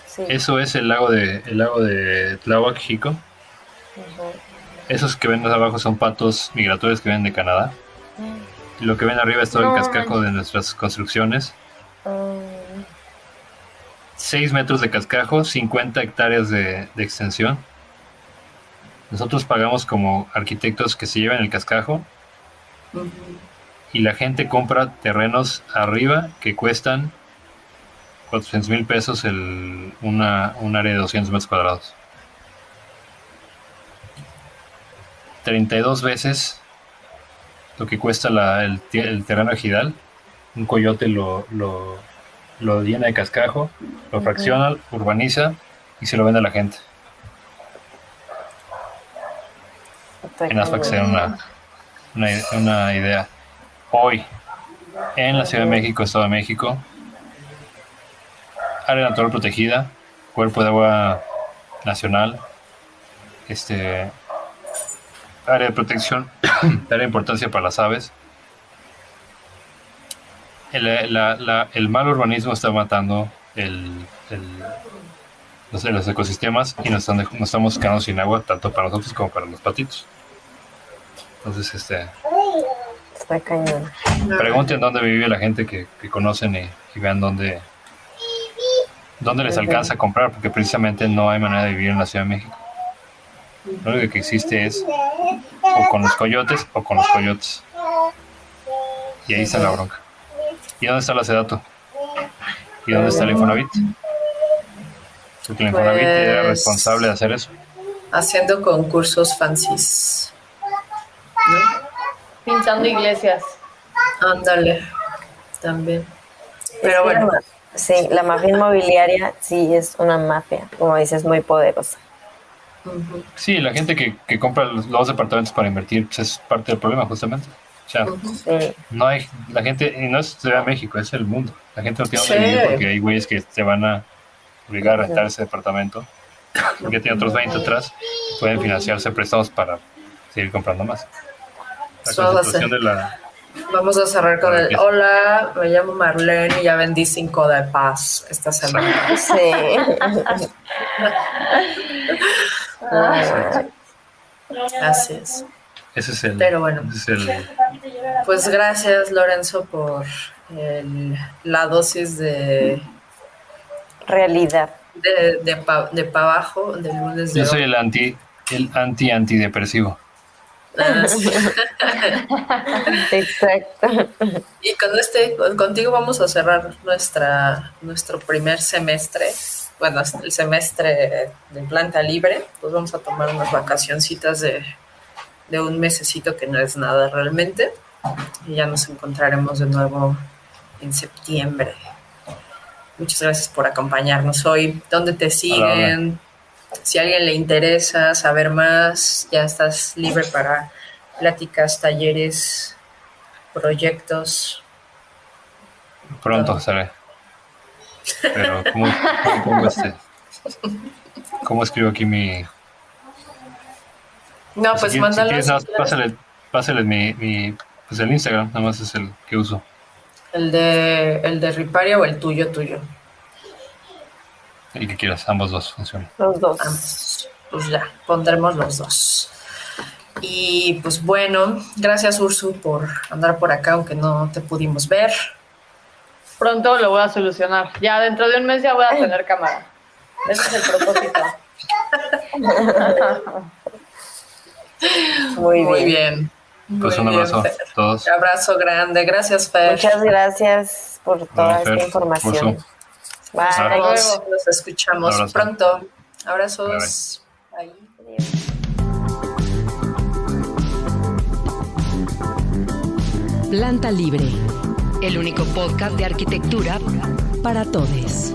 Sí. Eso es el lago de Tláhuac, Jico. Ujú. Esos que ven más abajo son patos migratorios que vienen de Canadá. Y lo que ven arriba es todo No, el cascajo de nuestras construcciones. 6 metros de cascajo, 50 hectáreas de extensión. Nosotros pagamos como arquitectos que se lleven el cascajo Ujú. y la gente compra terrenos arriba que cuestan 400,000 pesos un área de 200 metros cuadrados. 32 veces lo que cuesta el terreno ejidal. Un coyote lo llena de cascajo, lo fracciona, urbaniza y se lo vende a la gente. En para que se den una idea. Hoy, en la Ciudad de México, Estado de México, área natural protegida, cuerpo de agua nacional, área de protección, área de importancia para las aves. El mal urbanismo está matando los ecosistemas y nos estamos quedando sin agua tanto para nosotros como para los patitos. Entonces, Está cañón. pregunten dónde vive la gente que conocen y vean dónde les alcanza a comprar, porque precisamente no hay manera de vivir en la Ciudad de México. Lo único que existe es o con los coyotes o con los coyotes. Y ahí está la bronca. ¿Y dónde está la Sedato? ¿Y dónde está el Infonavit? Porque el Infonavit era Pues- responsable de hacer eso. Haciendo concursos fancies. Pintando iglesias. Ándale, también. Pero Es que bueno, sí, la mafia inmobiliaria sí es una mafia, como dices, muy poderosa. Sí, la gente que compra los departamentos para invertir pues es parte del problema, justamente. O sea, Sí, no hay, la gente, y no es de México, es el mundo. La gente no tiene Sí. dónde vivir porque hay güeyes que te van a obligar a rentar ese departamento. Porque tiene otros 20 atrás, pueden financiarse préstamos para seguir comprando más. La Eso va a concentración ser. de la... vamos a cerrar con el hola, me llamo Marlene y ya vendí 5 de paz esta semana. sí. Así es. Ese es el... Pero bueno. ese es el Pues gracias, Lorenzo, por la dosis de Realidad. pa' abajo del lunes de yo soy hoy. el antidepresivo. Ah, sí. Exacto. Y contigo vamos a cerrar nuestro primer semestre, bueno, el semestre de planta libre, pues vamos a tomar unas vacacioncitas de un mesecito que no es nada realmente, y ya nos encontraremos de nuevo en septiembre. Muchas gracias por acompañarnos hoy. ¿Dónde te siguen? Si a alguien le interesa saber más, ya estás libre para pláticas, talleres, proyectos. Pronto sale. Pero, ¿cómo escribo aquí mi...? No, pues si mándalos. quieres, nada más pásale mi pues el Instagram, nada más es el que uso. El de Riparia o el tuyo. El que quieras, ambos dos funcionan. Los dos. Ambos. Pues ya, pondremos los dos. Y pues bueno, gracias Ursu por andar por acá, aunque no te pudimos ver. Pronto lo voy a solucionar. Ya dentro de un mes ya voy a tener cámara. Ese es el propósito. Muy bien. Pues Muy un abrazo Fer. a todos. Un abrazo grande. Gracias, Fer. Muchas gracias por toda Fer, esta información. Ursu. Bye. Hasta luego. Nos escuchamos Un abrazo. pronto. Abrazos. Bye. Planta Libre, el único podcast de arquitectura para todos.